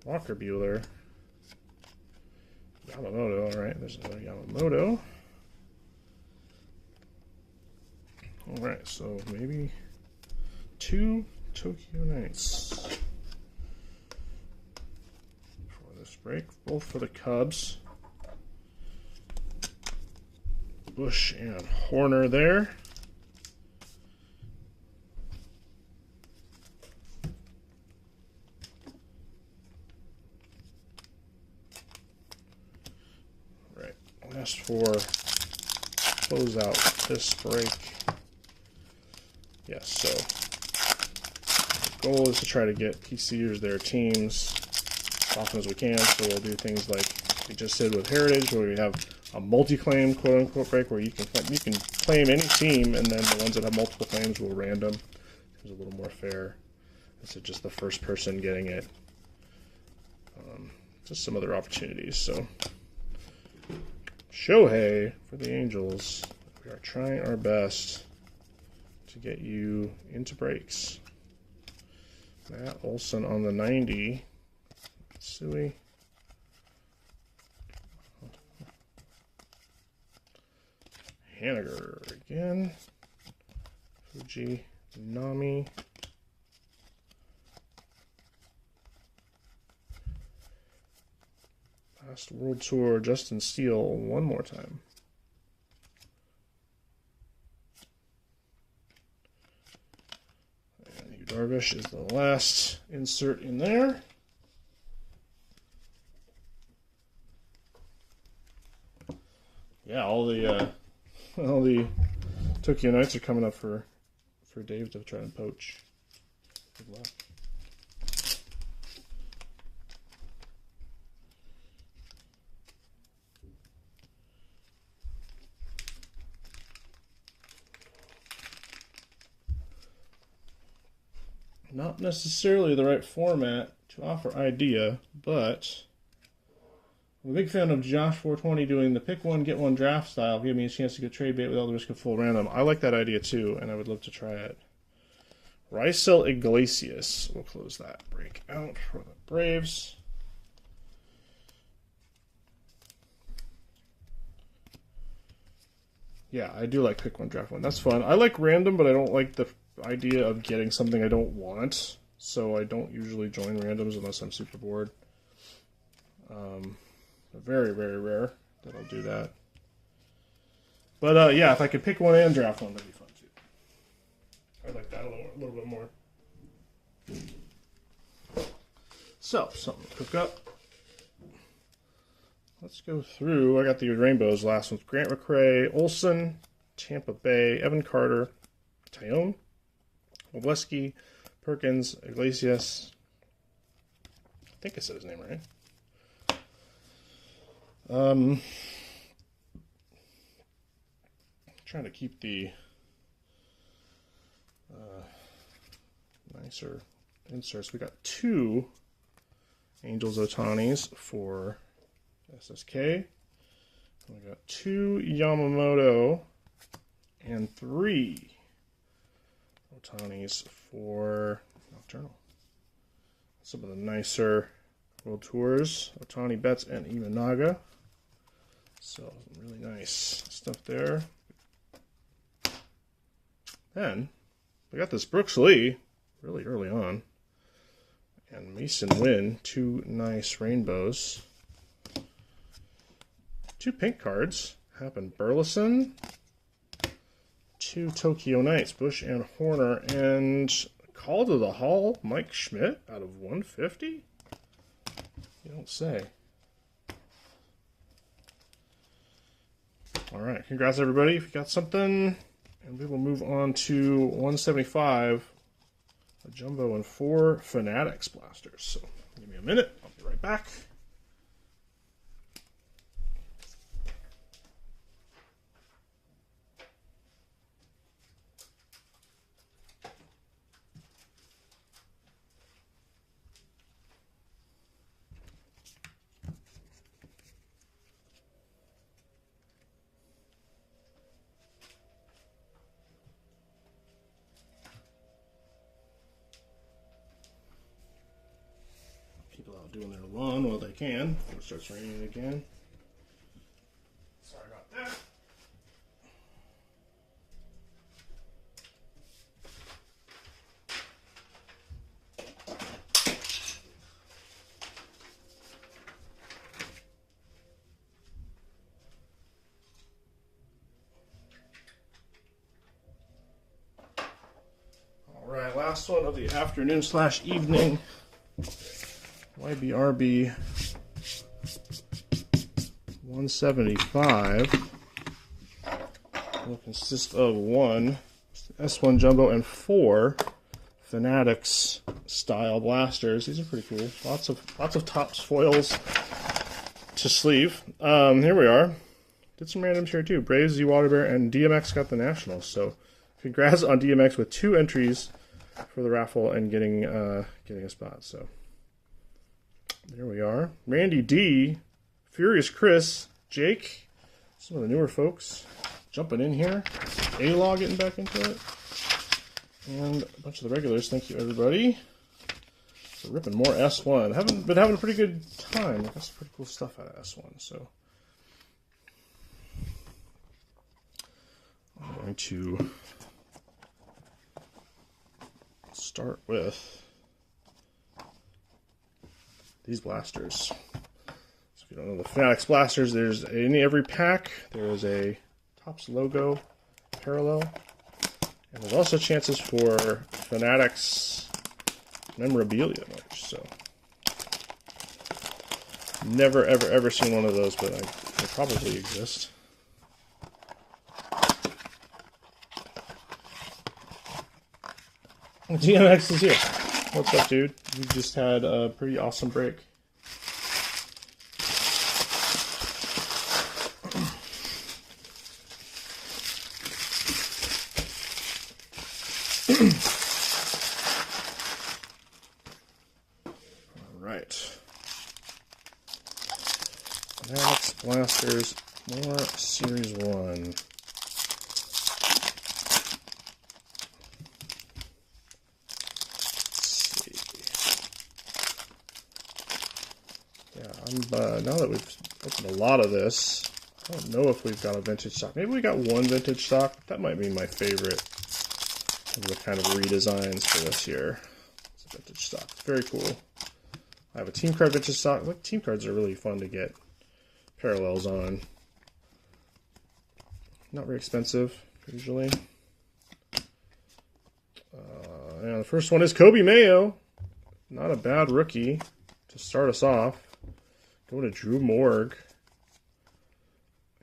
Walker Buehler. Yamamoto, all right, there's another Yamamoto. All right, so maybe 2 Tokyo Nights for this break, both for the Cubs. Busch and Horner there. All right, last for close out this break. Yes, so goal is to try to get PCers their teams as often as we can. So we'll do things like we just did with Heritage, where we have a multi-claim quote-unquote break, where you can claim any team, and then the ones that have multiple claims will random. It's a little more fair. This is just the first person getting it. Just some other opportunities. So Shohei for the Angels. We are trying our best to get you into breaks. Matt Olson on the 90. Sui. Haniger again. Fuji Nami. Last World Tour, Justin Steele, one more time. And Yu Darvish is the last insert in there. Yeah, all the Tokyo Nights are coming up for Dave to try and poach. Good luck. Not necessarily the right format to offer idea, but I'm a big fan of Josh 420 doing the pick one, get one draft style, giving me a chance to get trade bait without the risk of full random. I like that idea too, and I would love to try it. Raisel Iglesias. We'll close that break out for the Braves. Yeah, I do like pick one, draft one. That's fun. I like random, but I don't like the idea of getting something I don't want, so I don't usually join randoms unless I'm super bored. Very, very rare that I'll do that. But yeah, if I could pick one and draft one, that'd be fun too. I like that a little bit more. So, something to cook up. Let's go through. I got the rainbows. Last one's Grant McCray, Olson, Tampa Bay, Evan Carter, Tyone, Wobleski, Perkins, Iglesias. I think I said his name right. Trying to keep the nicer inserts. We got 2 Angels Otanis for SSK. We got 2 Yamamoto and 3 Otanis for Nocturnal. Some of the nicer World Tours, Otani, Betts, and Imanaga. So, really nice stuff there. Then, we got this Brooks Lee really early on. And Mason Wynn, 2 nice rainbows. 2 pink cards. Happen Burleson. 2 Tokyo Knights, Bush and Horner. And Call to the Hall, Mike Schmidt out of 150? You don't say. All right, congrats everybody if you got something. And we will move on to 175, a jumbo and 4 Fanatics blasters. So give me a minute, I'll be right back. People out doing their lawn while they can before it starts raining again. Sorry about that. All right, last one of the afternoon/evening. YBRB 175 will consist of 1 S1 Jumbo and 4 Fanatics style blasters. These are pretty cool. Lots of Topps foils to sleeve. Here we are. Did some randoms here too. Braves, YBRB, and DMX got the Nationals. So congrats on DMX with 2 entries for the raffle and getting a spot. So there we are. Randy D, Furious Chris, Jake, some of the newer folks jumping in here. A-Law getting back into it. And a bunch of the regulars. Thank you, everybody. So ripping more S1. Haven't been having a pretty good time. I got some pretty cool stuff out of S1. So I'm going to start with these blasters. So if you don't know the Fanatics blasters, there's in every pack there is a Topps logo parallel, and there's also chances for Fanatics memorabilia merch. So never ever seen one of those, but they probably exist. DMX is here. What's up, dude? You just had a pretty awesome break. Alright. Fanatics Blasters, more Series 1. Now that we've opened a lot of this, I don't know if we've got a vintage stock. Maybe we got one vintage stock. That might be my favorite of the kind of redesigns for this year. It's a vintage stock. Very cool. I have a team card vintage stock. Look, team cards are really fun to get parallels on. Not very expensive, usually. And the first one is Kobe Mayo. Not a bad rookie to start us off. Going to Drew Morg.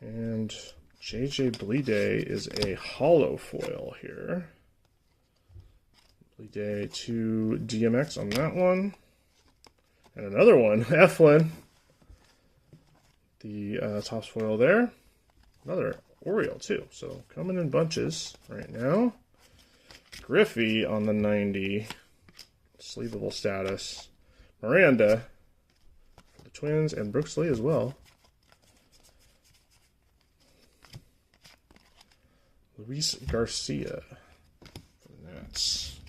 And JJ Bleday is a hollow foil here. Bleday to DMX on that one. And another one, Eflin. The Topps foil there. Another Oriole too. So coming in bunches right now. Griffey on the 90. Sleevable status. Miranda. Twins, and Brooks Lee as well. Luis Garcia for the Nats.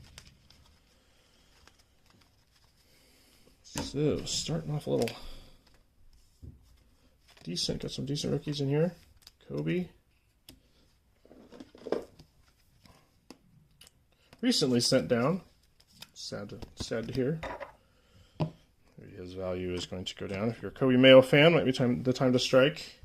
So, starting off a little decent. Got some decent rookies in here. Kobe. Recently sent down. Sad to hear. His value is going to go down. If you're a Kobe Mayo fan, might be the time to strike.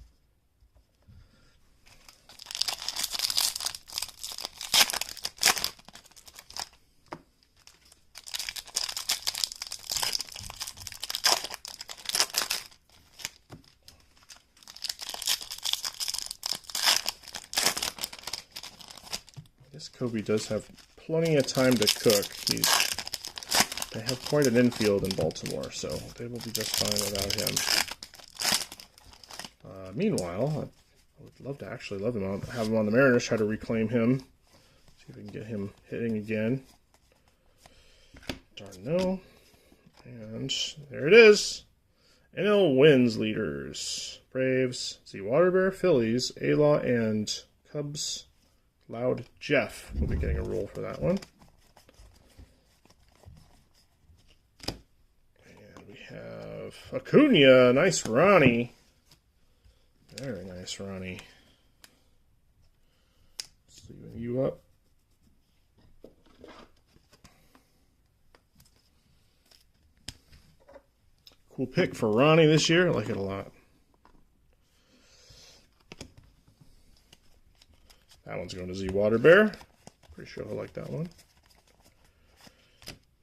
I guess Kobe does have plenty of time to cook. They have quite an infield in Baltimore, so they will be just fine without him. Meanwhile, I would love to actually have him on the Mariners, try to reclaim him. See if we can get him hitting again. Darn no. And there it is. NL wins leaders. Braves, YBRB, Phillies, A-Law, and Cubs. Loud Jeff will be getting a roll for that one. Have Acuna, nice Ronnie. Very nice Ronnie. Sleeving you up. Cool pick for Ronnie this year. I like it a lot. That one's going to YBRB. Pretty sure I like that one.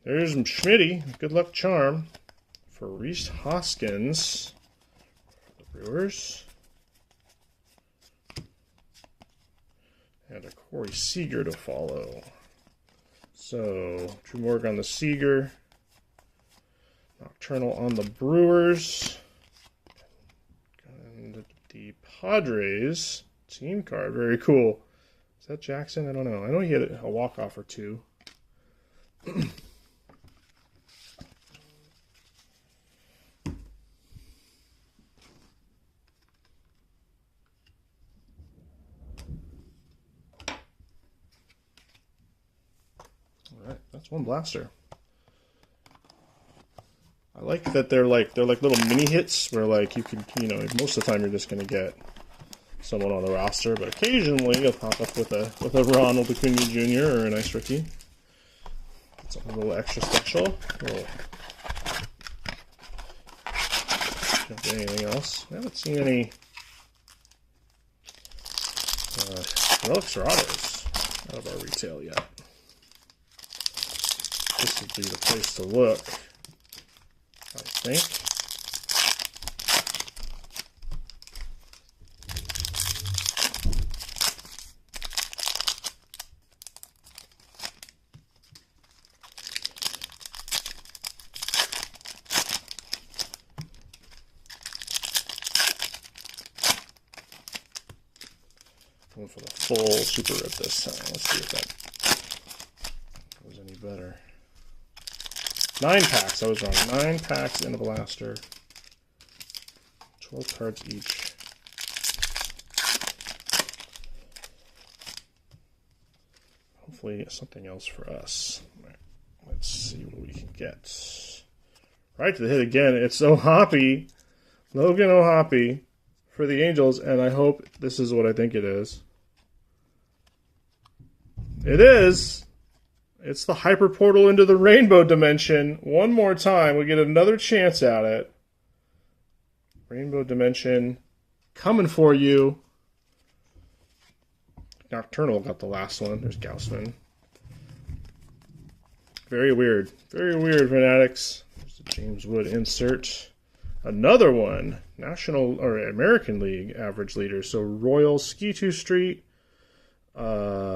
There's Schmitty. Good luck charm. For Reese Hoskins, the Brewers. And a Corey Seager to follow. So, Drew Morgan on the Seager. Nocturnal on the Brewers. And the Padres team card. Very cool. Is that Jackson? I don't know. I know he had a walk-off or two. Alright, that's one blaster. I like that they're like little mini hits where like you can, you know, most of the time you're just gonna get someone on the roster, but occasionally you'll pop up with a Ronald Acuna Jr. or a nice rookie. Something a little extra special. Can't do anything else. I haven't seen any relics or autos out of our retail yet. This would be the place to look, I think. Going for the full super rip this time. Let's see if that goes any better. 9 packs. I was wrong. 9 packs in a blaster. 12 cards each. Hopefully something else for us. Right. Let's see what we can get. Right to the hit again. It's O'Hoppe. Logan O'Hoppe for the Angels, and I hope this is what I think it is. It is. It's the hyper portal into the rainbow dimension. One more time, we get another chance at it. Rainbow dimension coming for you. Nocturnal got the last one. There's Gaussman. Very weird. Very weird, Fanatics. There's the James Wood insert. Another one. National or American League average leader. So Royals, Ski 2 Street,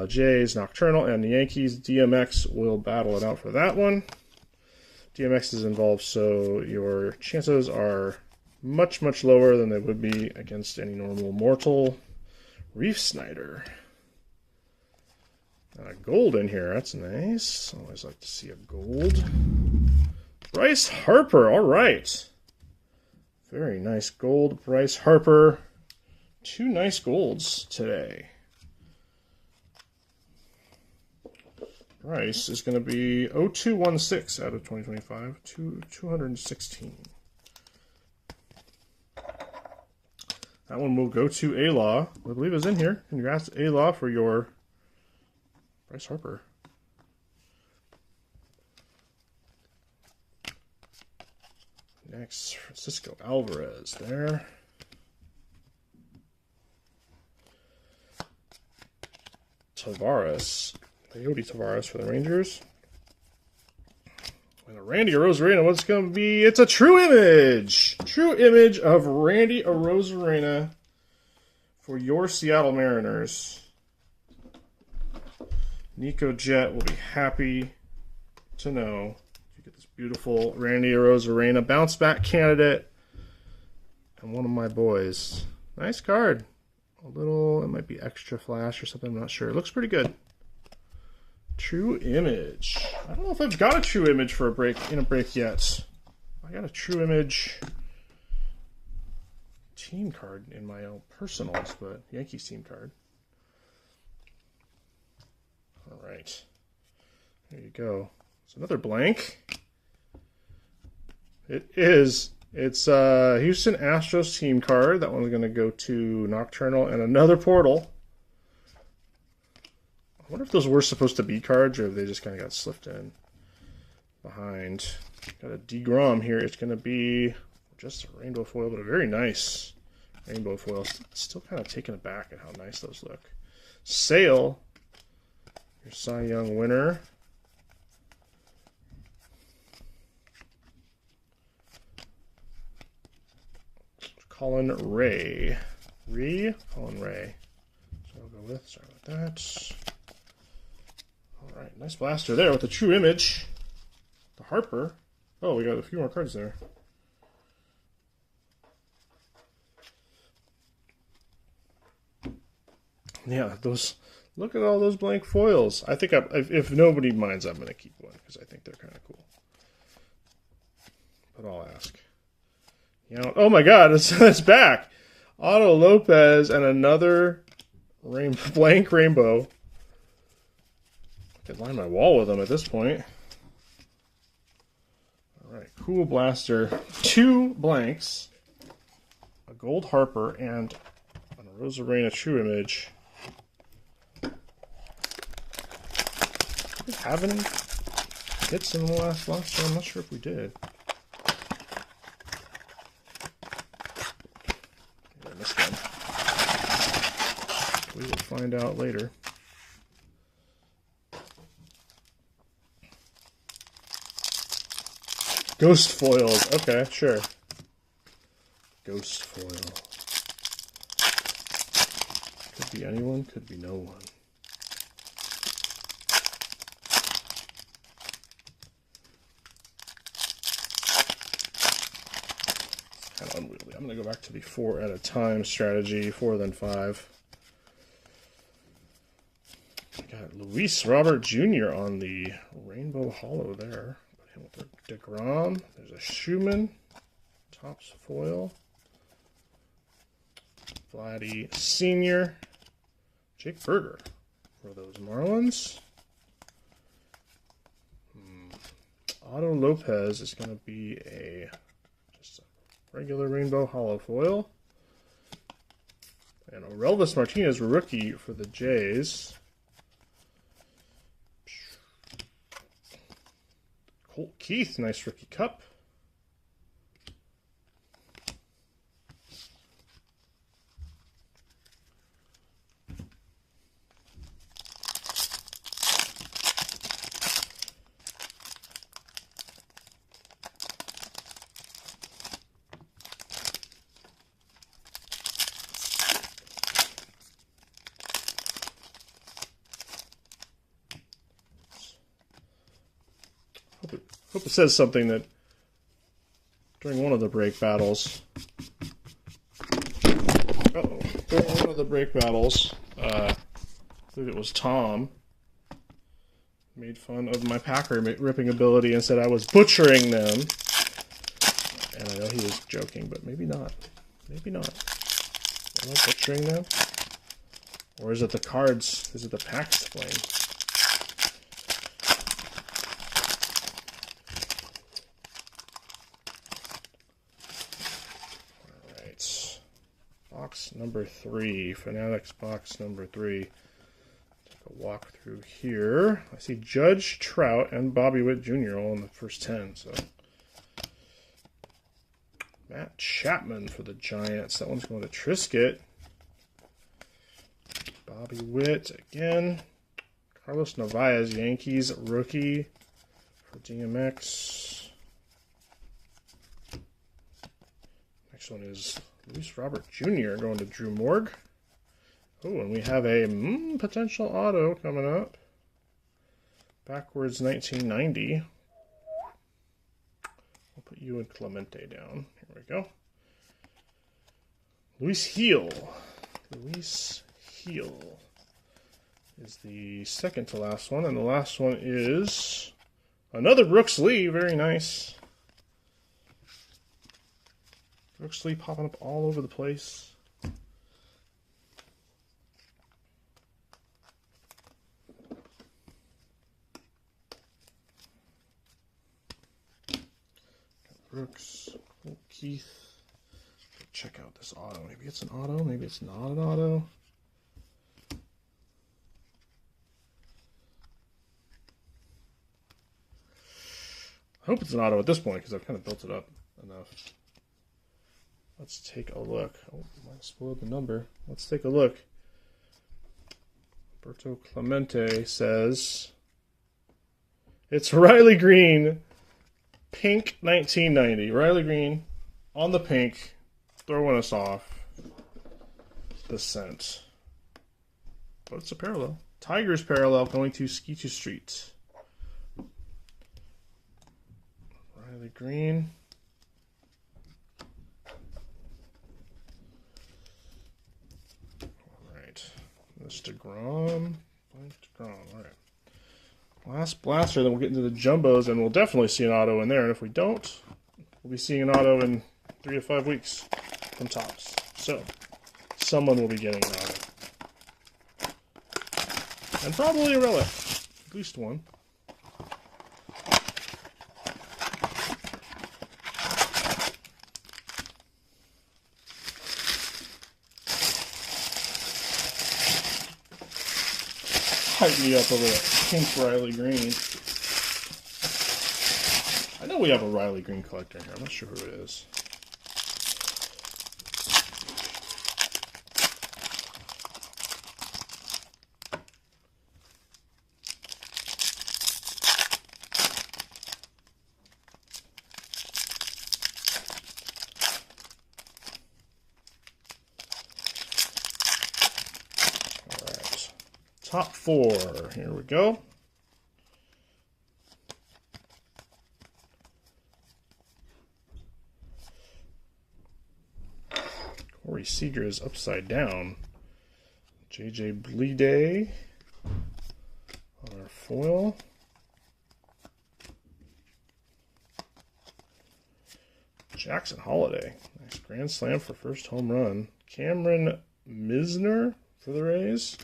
Jays, Nocturnal, and the Yankees. DMX will battle it out for that one. DMX is involved, so your chances are much, much lower than they would be against any normal mortal. Reef Snyder. Gold in here. That's nice. Always like to see a gold. Bryce Harper. All right. Very nice gold. Bryce Harper. 2 nice golds today. Bryce is going to be 0216 out of 2025. 216. That one will go to A-Law. I believe is in here. Congrats, A-Law, for your Bryce Harper. Next, Francisco Alvarez there. Tavares. Coyote Tavares for the Rangers. And a Randy Arozarena. What's going to be? It's a true image. True image of Randy Arozarena for your Seattle Mariners. Nico Jet will be happy to know you get this beautiful Randy Arozarena bounce back candidate and one of my boys. Nice card. A little, it might be extra flash or something. I'm not sure. It looks pretty good. True image. I don't know if I've got a true image for a break yet. I got a true image team card in my own personals, but Yankees team card. All right. There you go. It's another blank. It is. It's Houston Astros team card. That one's going to go to Nocturnal and another portal. I wonder if those were supposed to be cards or if they just kind of got slipped in behind. Got a DeGrom here. It's going to be just a rainbow foil, but a very nice rainbow foil. Still kind of taken aback at how nice those look. Sale, your Cy Young winner. Colin Ray. Colin Ray. So I'll go with, sorry about that. All right, nice blaster there with the True Image. The Harper. Oh, we got a few more cards there. Yeah, those. Look at all those blank foils. I think if nobody minds, I'm going to keep one because I think they're kind of cool. But I'll ask. You know, oh my God, it's back. Otto Lopez and another blank rainbow. I could line my wall with them at this point. All right, cool blaster. 2 blanks, a gold Harper, and a Rosarena True Image. Did we have any hits in the last blaster? I'm not sure if we did. Maybe I missed one. We will find out later. Ghost foils. Okay, sure. Ghost foil. Could be anyone, could be no one. Kind of unwieldy. I'm going to go back to the 4 at a time strategy, 4 then 5. I got Luis Robert Jr. on the Rainbow Hollow there. Put him with the DeGrom. There's a Schumann. Topps foil. Vladdy Sr. Jake Berger for those Marlins. Otto Lopez is going to be just a regular Rainbow Hollow foil. And Orelvis Martinez, rookie for the Jays. Colt Keith, nice rookie cup. Hope it says something that during one of the break battles, during one of the break battles, I believe it was Tom, made fun of my Packer ripping ability and said I was butchering them. And I know he was joking, but maybe not. Maybe not. Am I butchering them? Or is it the cards? Is it the packs to blame? Box number 3, Fanatics box number 3. Take a walk through here. I see Judge, Trout, and Bobby Witt Jr. all in the first 10. So Matt Chapman for the Giants. That one's going to Trisket. Bobby Witt again. Carlos Narvaez, Yankees rookie for DMX. Next one is Luis Robert Jr. going to Drew Morg. Oh, and we have a potential auto coming up. Backwards 1990. I'll put you and Clemente down. Here we go. Luis Heel. Luis Heel is the second to last one. And the last one is another Brooks Lee. Very nice. Brooks Lee popping up all over the place. Got Brooks, Keith. Check out this auto. Maybe it's an auto, maybe it's not an auto. I hope it's an auto at this point because I've kind of built it up enough. Let's take a look. Oh, I might have spoiled the number. Let's take a look. Roberto Clemente says it's Riley Green, pink 1990. Riley Green on the pink, throwing us off the scent. But it's a parallel. Tigers parallel going to Skeeter Street. Riley Green. Alright. This DeGrom. All right. Last blaster, then we'll get into the jumbos, and we'll definitely see an auto in there. And if we don't, we'll be seeing an auto in 3 to 5 weeks from Topps. So, someone will be getting an auto. And probably a relic. At least one. Hype me up over that pink Riley Green. I know we have a Riley Green collector here. I'm not sure who it is. Top 4. Here we go. Corey Seager is upside down. JJ Bleday on our foil. Jackson Holiday. Nice grand slam for first home run. Cameron Misner for the Rays.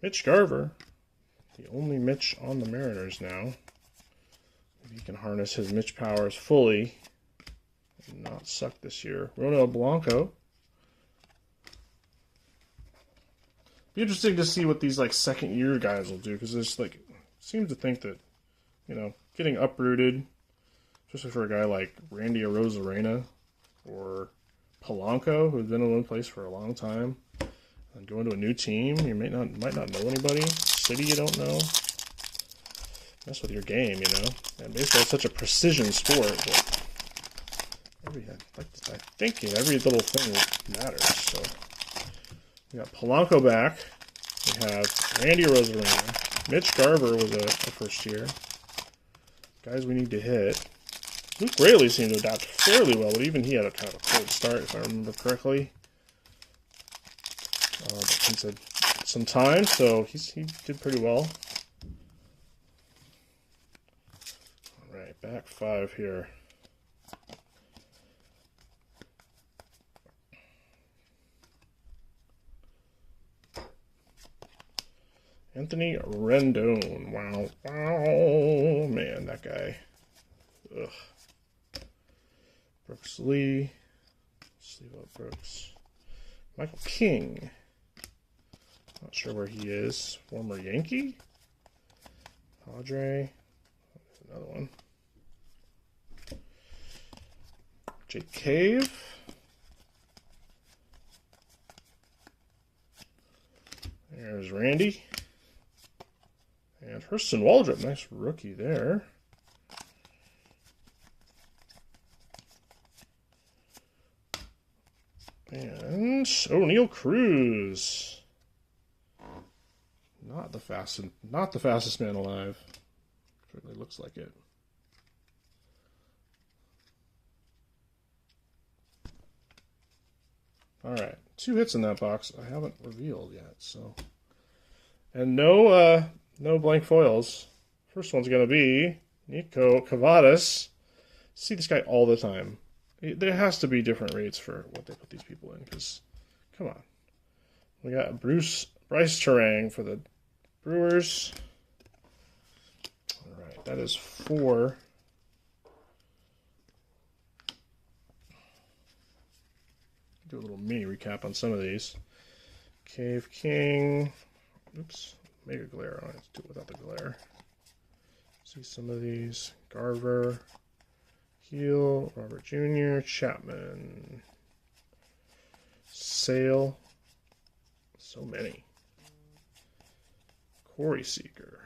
Mitch Garver, the only Mitch on the Mariners now. Maybe he can harness his Mitch powers fully and not suck this year. Ronel Blanco. Be interesting to see what these like second year guys will do, because there's like seems to think that, you know, getting uprooted, especially for a guy like Randy Arozarena or Polanco, who's been in one place for a long time. And going to a new team, you might not know anybody. City you don't know. Mess with your game, you know. And baseball is such a precision sport that I think every little thing matters. So we got Polanco back. We have Randy Arozarena. Mitch Garver was a first year. Guys we need to hit. Luke Raley seemed to adapt fairly well, but even he had a kind of a cold start, if I remember correctly. But he's had some time, so he did pretty well. All right, back 5 here. Anthony Rendon. Wow. Man, that guy. Ugh. Brooks Lee. Sleeve up Brooks. Michael King. Not sure where he is. Former Yankee. Padre. There's another one. Jake Cave. There's Randy. And Hurston Waldrop. Nice rookie there. And O'Neal Cruz. Not the fastest man alive. Certainly looks like it. All right, 2 hits in that box. I haven't revealed yet, so. And no blank foils. First one's gonna be Nico Cavadas. See this guy all the time. There has to be different rates for what they put these people in, because, come on. We got Bryce Terang for the Brewers. All right, that is 4. Do a little mini recap on some of these. Cave King. Oops, Mega Glare. I have to do it without the glare. See some of these. Garver. Heel, Robert Jr., Chapman, Sale, so many. Corey Seager.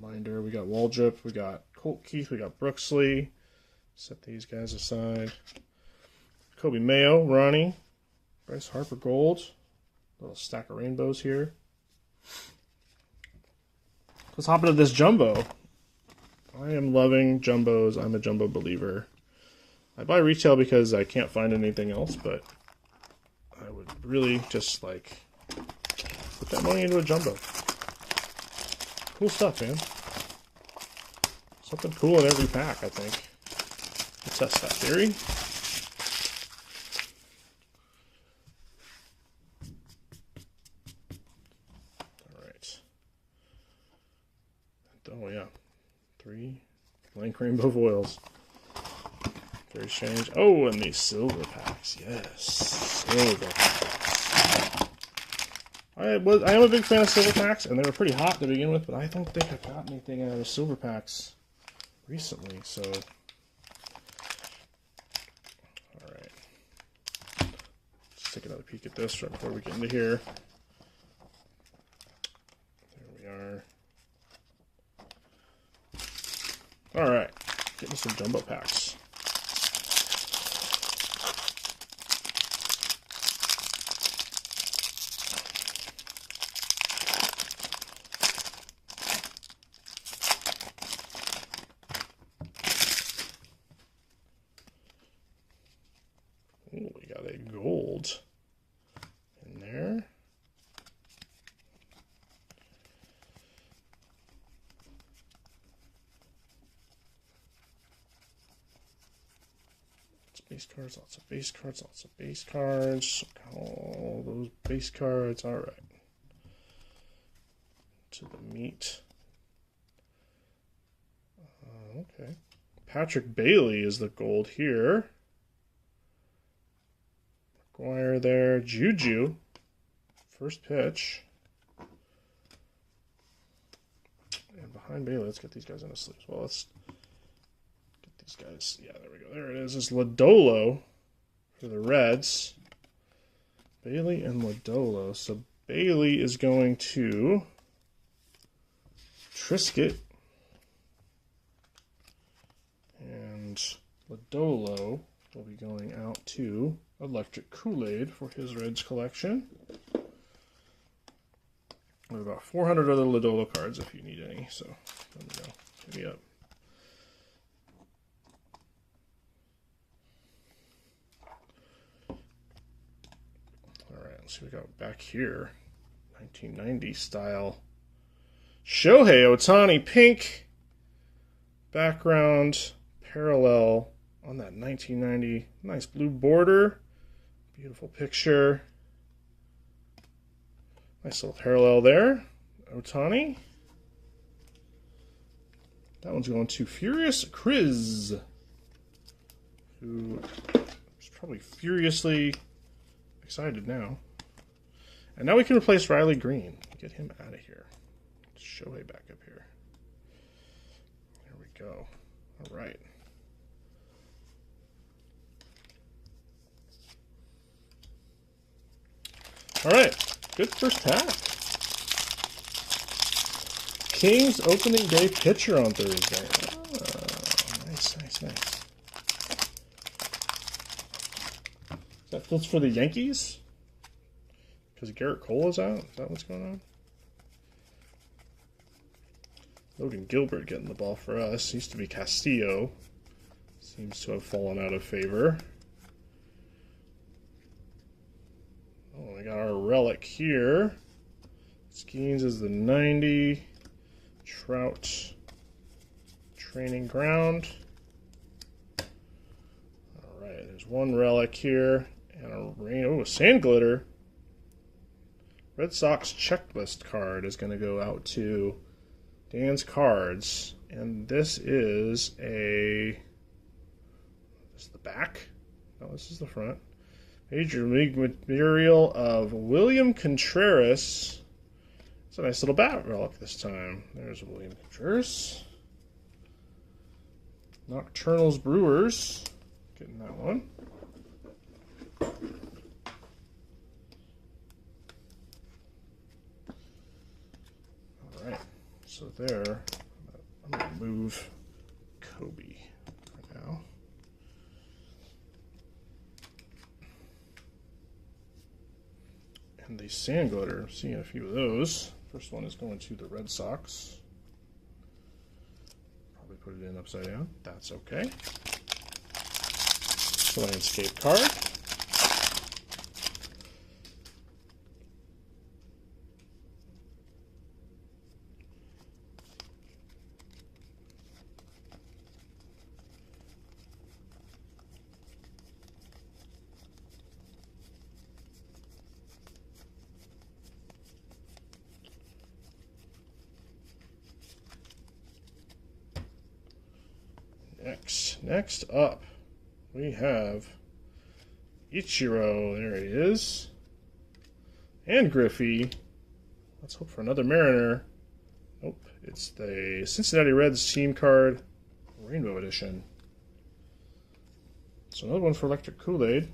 Reminder, we got Waldrop, we got Colt Keith, we got Brooksley. Set these guys aside. Kobe Mayo, Ronnie, Bryce Harper Gold. Little stack of rainbows here. Let's hop into this jumbo. I am loving jumbos. I'm a jumbo believer. I buy retail because I can't find anything else, but I would really just like put that money into a jumbo. Cool stuff, man. Something cool in every pack, I think. Let's test that theory. All right. Oh, yeah. 3 blank rainbow foils. Very strange. Oh, and these silver packs. Yes. Silver packs. I am a big fan of silver packs, and they were pretty hot to begin with, but I don't think I've got anything out of silver packs recently, so. Alright. Let's take another peek at this right before we get into here. There we are. Alright. Getting some jumbo packs. Ooh, we got a gold in there. Base cards, lots of base cards, lots of base cards. All those base cards. All right. To the meat. Okay. Patrick Bailey is the gold here. McGuire there. Juju. First pitch. And behind Bailey, let's get these guys in the sleeves. Well, let's get these guys. Yeah, there we go. There it is. It's Lodolo for the Reds. Bailey and Lodolo. So Bailey is going to Trisket. And Lodolo will be going out to Electric Kool-Aid for his Reds collection. We have about 400 other Lodolo cards if you need any. So let me know. Hit me up. Alright, let's see what we got back here. 1990 style. Shohei Ohtani pink background parallel on that 1990. Nice blue border. Beautiful picture. Nice little parallel there. Ohtani. That one's going to Furious Kriz, who is probably furiously excited now. And now we can replace Riley Green. Get him out of here. Shohei back up here. There we go. All right. All right. Good first pack. Kings opening day pitcher on Thursday. Oh, nice, nice, nice. Is that fits for the Yankees? Because Garrett Cole is out? Is that what's going on? Logan Gilbert getting the ball for us. Used to be Castillo. Seems to have fallen out of favor. Oh, we got our relic here. Skeens is the 90. Trout training ground. Alright, there's one relic here. And a sand glitter. Red Sox checklist card is going to go out to Dan's Cards. And this is this is the back? No, this is the front. Major League material of William Contreras. It's a nice little bat relic this time. There's William Contreras. Nocturnals Brewers. Getting that one. Alright. So there remove Kobe for now. And the sand glitter, seeing a few of those. First one is going to the Red Sox. Probably put it in upside down. That's okay. Landscape card. Next up, we have Ichiro. There he is. And Griffey. Let's hope for another Mariner. Nope, it's the Cincinnati Reds team card, Rainbow Edition. So another one for Electric Kool-Aid.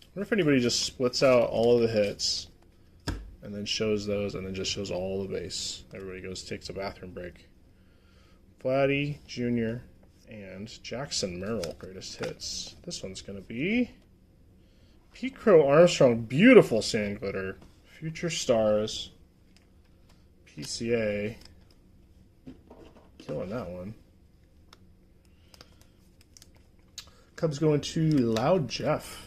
I wonder if anybody just splits out all of the hits and then shows those and then just shows all the base. Everybody goes, takes a bathroom break. Vladdy Jr. and Jackson Merrill, greatest hits. This one's going to be Pete Crow Armstrong, beautiful sand glitter. Future Stars. PCA. Killing that one. Cubs going to Loud Jeff.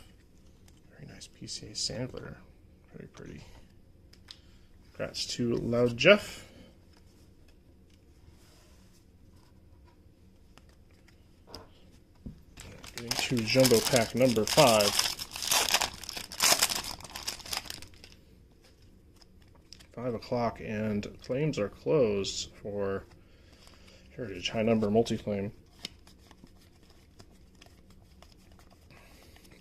PCA sand glitter. Very pretty. Congrats to Loud Jeff. Getting to Jumbo Pack number 5. 5 o'clock and claims are closed for Heritage High Number Multi-Claim.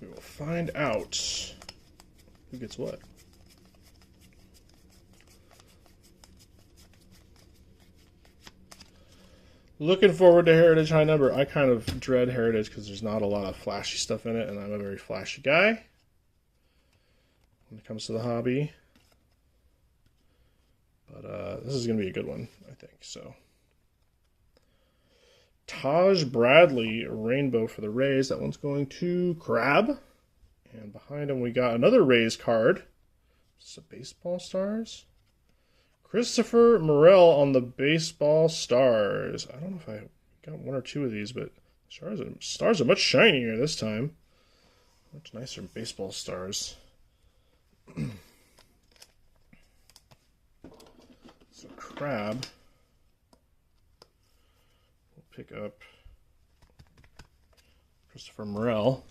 We will find out who gets what. Looking forward to Heritage High Number. I kind of dread Heritage because there's not a lot of flashy stuff in it, and I'm a very flashy guy when it comes to the hobby. But this is going to be a good one, I think. So, Taj Bradley, Rainbow for the Rays. That one's going to Crab. And behind him we got another Rays card. Is this a Baseball Stars? Christopher Morel on the Baseball Stars. I don't know if I got one or two of these, but stars are much shinier this time. Much nicer Baseball Stars. So Crab. We'll pick up Christopher Morel.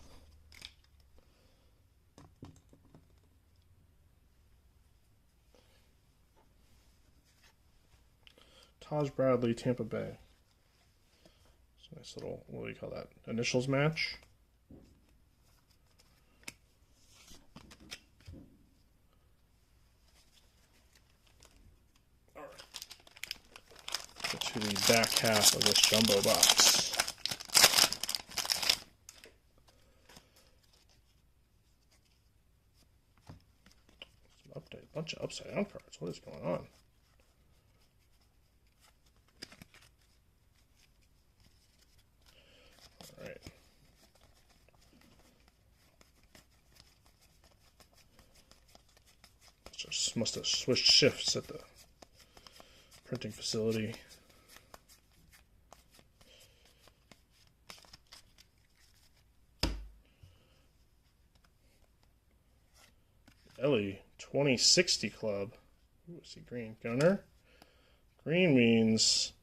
Taj Bradley, Tampa Bay. It's a nice little, what do you call that? Initials match. All right. Get to the back half of this jumbo box. Some update, a bunch of upside down cards. What is going on? Must have switched shifts at the printing facility. Ellie 2060 Club. Ooh, see green. Gunner. Green means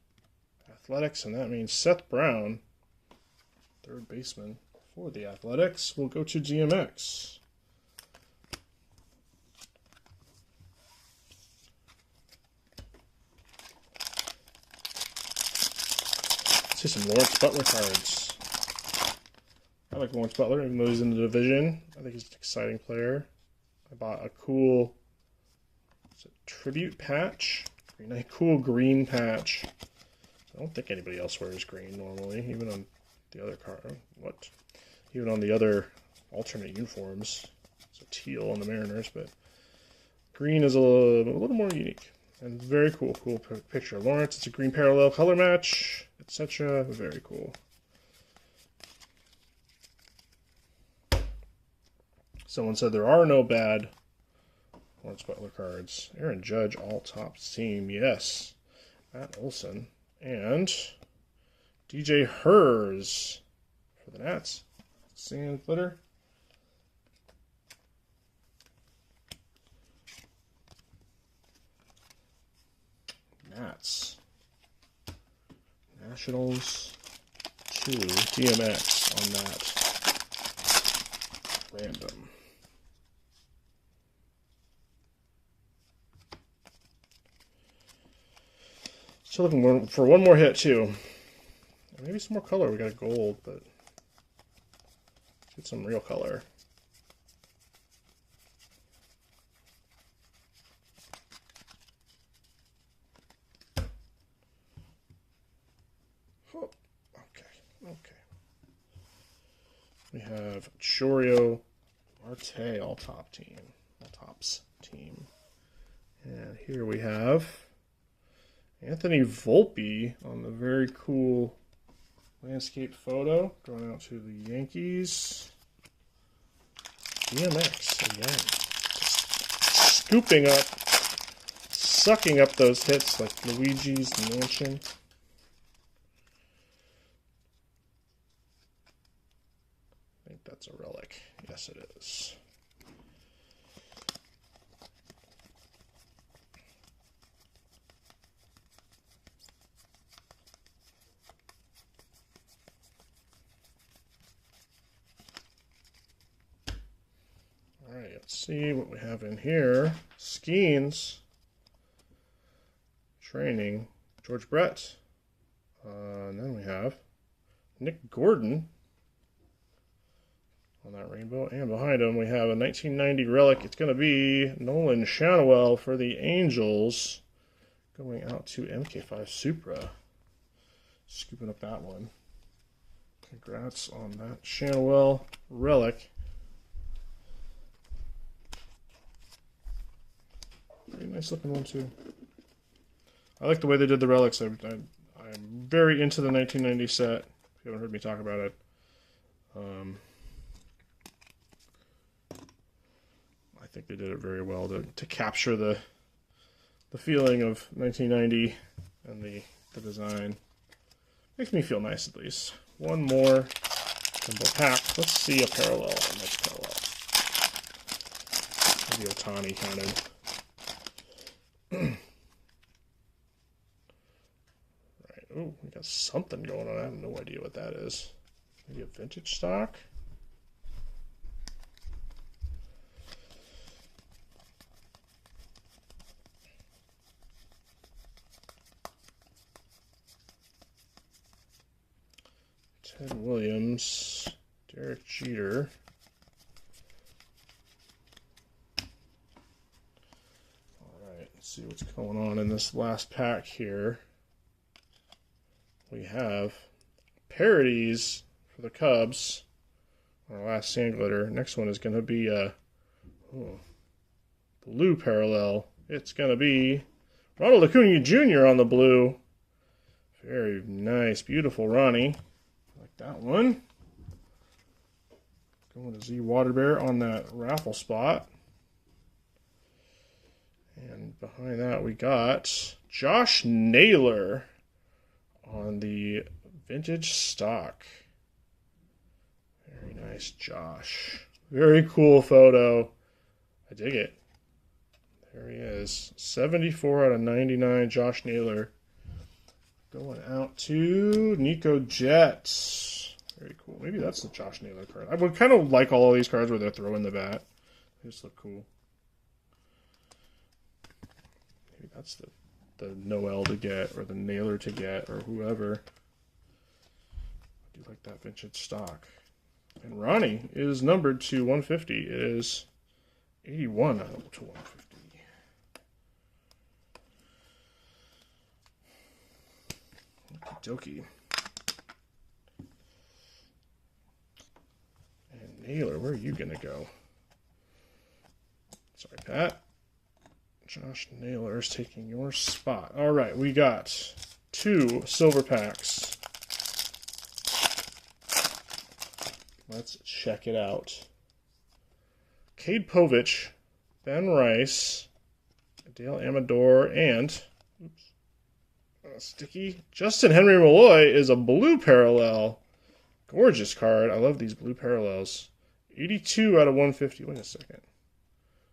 Athletics, and that means Seth Brown, third baseman for the Athletics. We'll go to DMX. see some Lawrence Butler cards. I like Lawrence Butler, even though he's in the division. I think he's an exciting player. I bought a cool tribute patch. Very nice, cool green patch. I don't think anybody else wears green normally, even on the other card. What? Even on the other alternate uniforms. It's a teal on the Mariners, but green is a little more unique. And very cool picture of Lawrence. It's a green parallel color match, etc. Very cool. Someone said there are no bad Lawrence Butler cards. Aaron Judge, all tops team. Yes. Matt Olson. And DJ Hers for the Nats. Sand glitter. Nats. Nationals 2 DMX on that. Random. Still looking for one more hit, too. Maybe some more color. We got a gold, but let's get some real color. Oh, okay. We have Chorio Marte, all tops team. And here we have Anthony Volpe on the very cool landscape photo going out to the Yankees. DMX again. Just scooping up, sucking up those hits like Luigi's Mansion. I think that's a relic. Yes, it is. Alright, let's see what we have in here. Skeens. Training. George Brett. And then we have Nick Gordon on that rainbow. And behind him we have a 1990 relic. It's going to be Nolan Shanawell for the Angels. Going out to MK5 Supra. Scooping up that one. Congrats on that Shanawell relic. Pretty nice looking one too. I like the way they did the relics. I'm very into the 1990 set. If you haven't heard me talk about it, I think they did it very well to capture the feeling of 1990 and the design. Makes me feel nice at least. One more symbol pack. Let's see a parallel. Next parallel. Maybe Otani kind of. Right. Oh, we got something going on. I have no idea what that is. Maybe a vintage stock? Ted Williams, Derek Jeter. See what's going on in this last pack here. We have parodies for the Cubs. Our last sand glitter. Next one is going to be a blue parallel. It's going to be Ronald Acuna Jr. on the blue. Very nice, beautiful Ronnie. Like that one. Going to Z Waterbear on that raffle spot. And behind that we got Josh Naylor on the vintage stock. Very nice, Josh. Very cool photo. I dig it. There he is. 74 out of 99, Josh Naylor. Going out to Nico Jets. Very cool. Maybe that's the Josh Naylor card. I would kind of like all of these cards where they're throwing the bat. They just look cool. Maybe that's the Noel to get, or the Naylor to get, or whoever. like that vintage stock. And Ronnie is numbered to 150. It is 81 to 150. Okie dokie. And Naylor, where are you going to go? Sorry, Pat. Josh Naylor is taking your spot. All right, we got 2 silver packs. Let's check it out. Cade Povich, Ben Rice, Dale Amador, and sticky Justin Henry Malloy is a blue parallel. Gorgeous card. I love these blue parallels. 82 out of 150. Wait a second.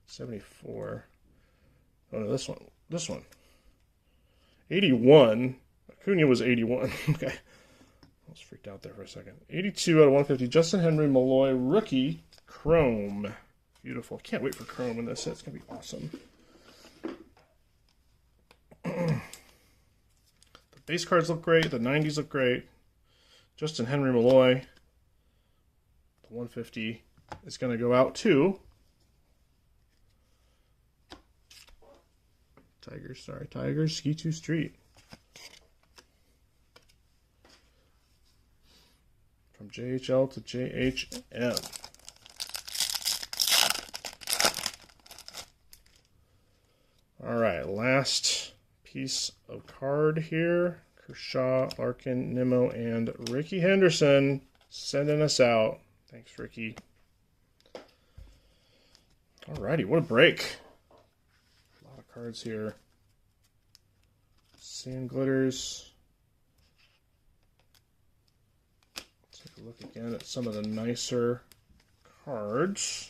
74. Oh no, this one. This one. 81. Acuna was 81. Okay. I was freaked out there for a second. 82 out of 150. Justin Henry Malloy, rookie, chrome. Beautiful. Can't wait for chrome in this set. It's going to be awesome. The base cards look great. The 90s look great. Justin Henry Malloy, the 150, is going to go out to Tigers, Ski 2 Street. From JHL to JHM. All right, last piece of card here. Kershaw, Larkin, Nimmo, and Ricky Henderson sending us out. Thanks, Ricky. Alrighty, what a break. A lot of cards here. Sand glitters. Let's take a look again at some of the nicer cards.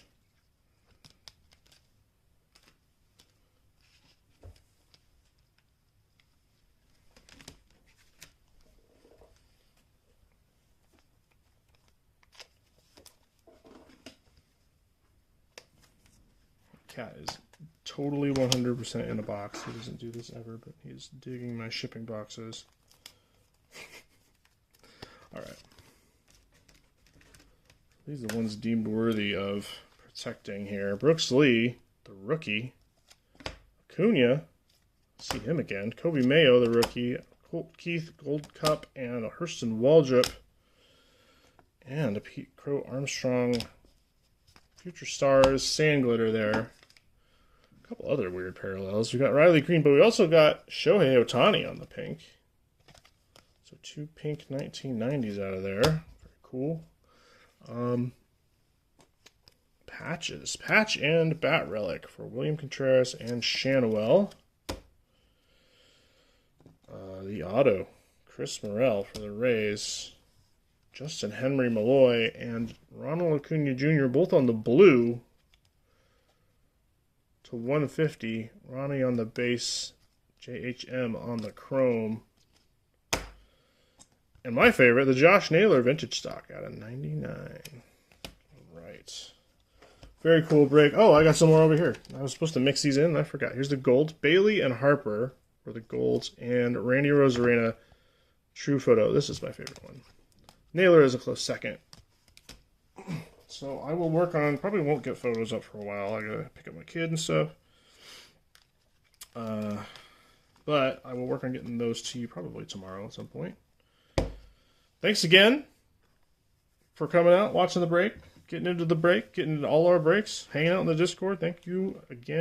Cat is totally 100% in a box. He doesn't do this ever, but he's digging my shipping boxes. Alright. These are the ones deemed worthy of protecting here. Brooks Lee, the rookie. Acuna, see him again. Kobe Mayo, the rookie. Colt Keith, Gold Cup, and a Hurston Waldrop. And a Pete Crow Armstrong. Future Stars, Sand Glitter there. A couple other weird parallels. We got Riley Green, but we also got Shohei Ohtani on the pink. So 2 pink 1990s out of there. Very cool. Patches. Patch and Bat Relic for William Contreras and Shanwell. The auto. Chris Morel for the Rays. Justin Henry Malloy and Ronald Acuna Jr. both on the blue to 150. Ronnie on the base, JHM on the chrome. And my favorite, the Josh Naylor vintage stock out of 99. All right. Very cool break. Oh, I got some more over here. I was supposed to mix these in. I forgot. Here's the gold. Bailey and Harper were the golds. And Randy Rosarena, True Photo. This is my favorite one. Naylor is a close second. So I will work on, probably won't get photos up for a while. I gotta pick up my kid and stuff. But I will work on getting those to you probably tomorrow at some point. Thanks again for coming out, watching the break, getting into the break, getting into all our breaks, hanging out in the Discord. Thank you again.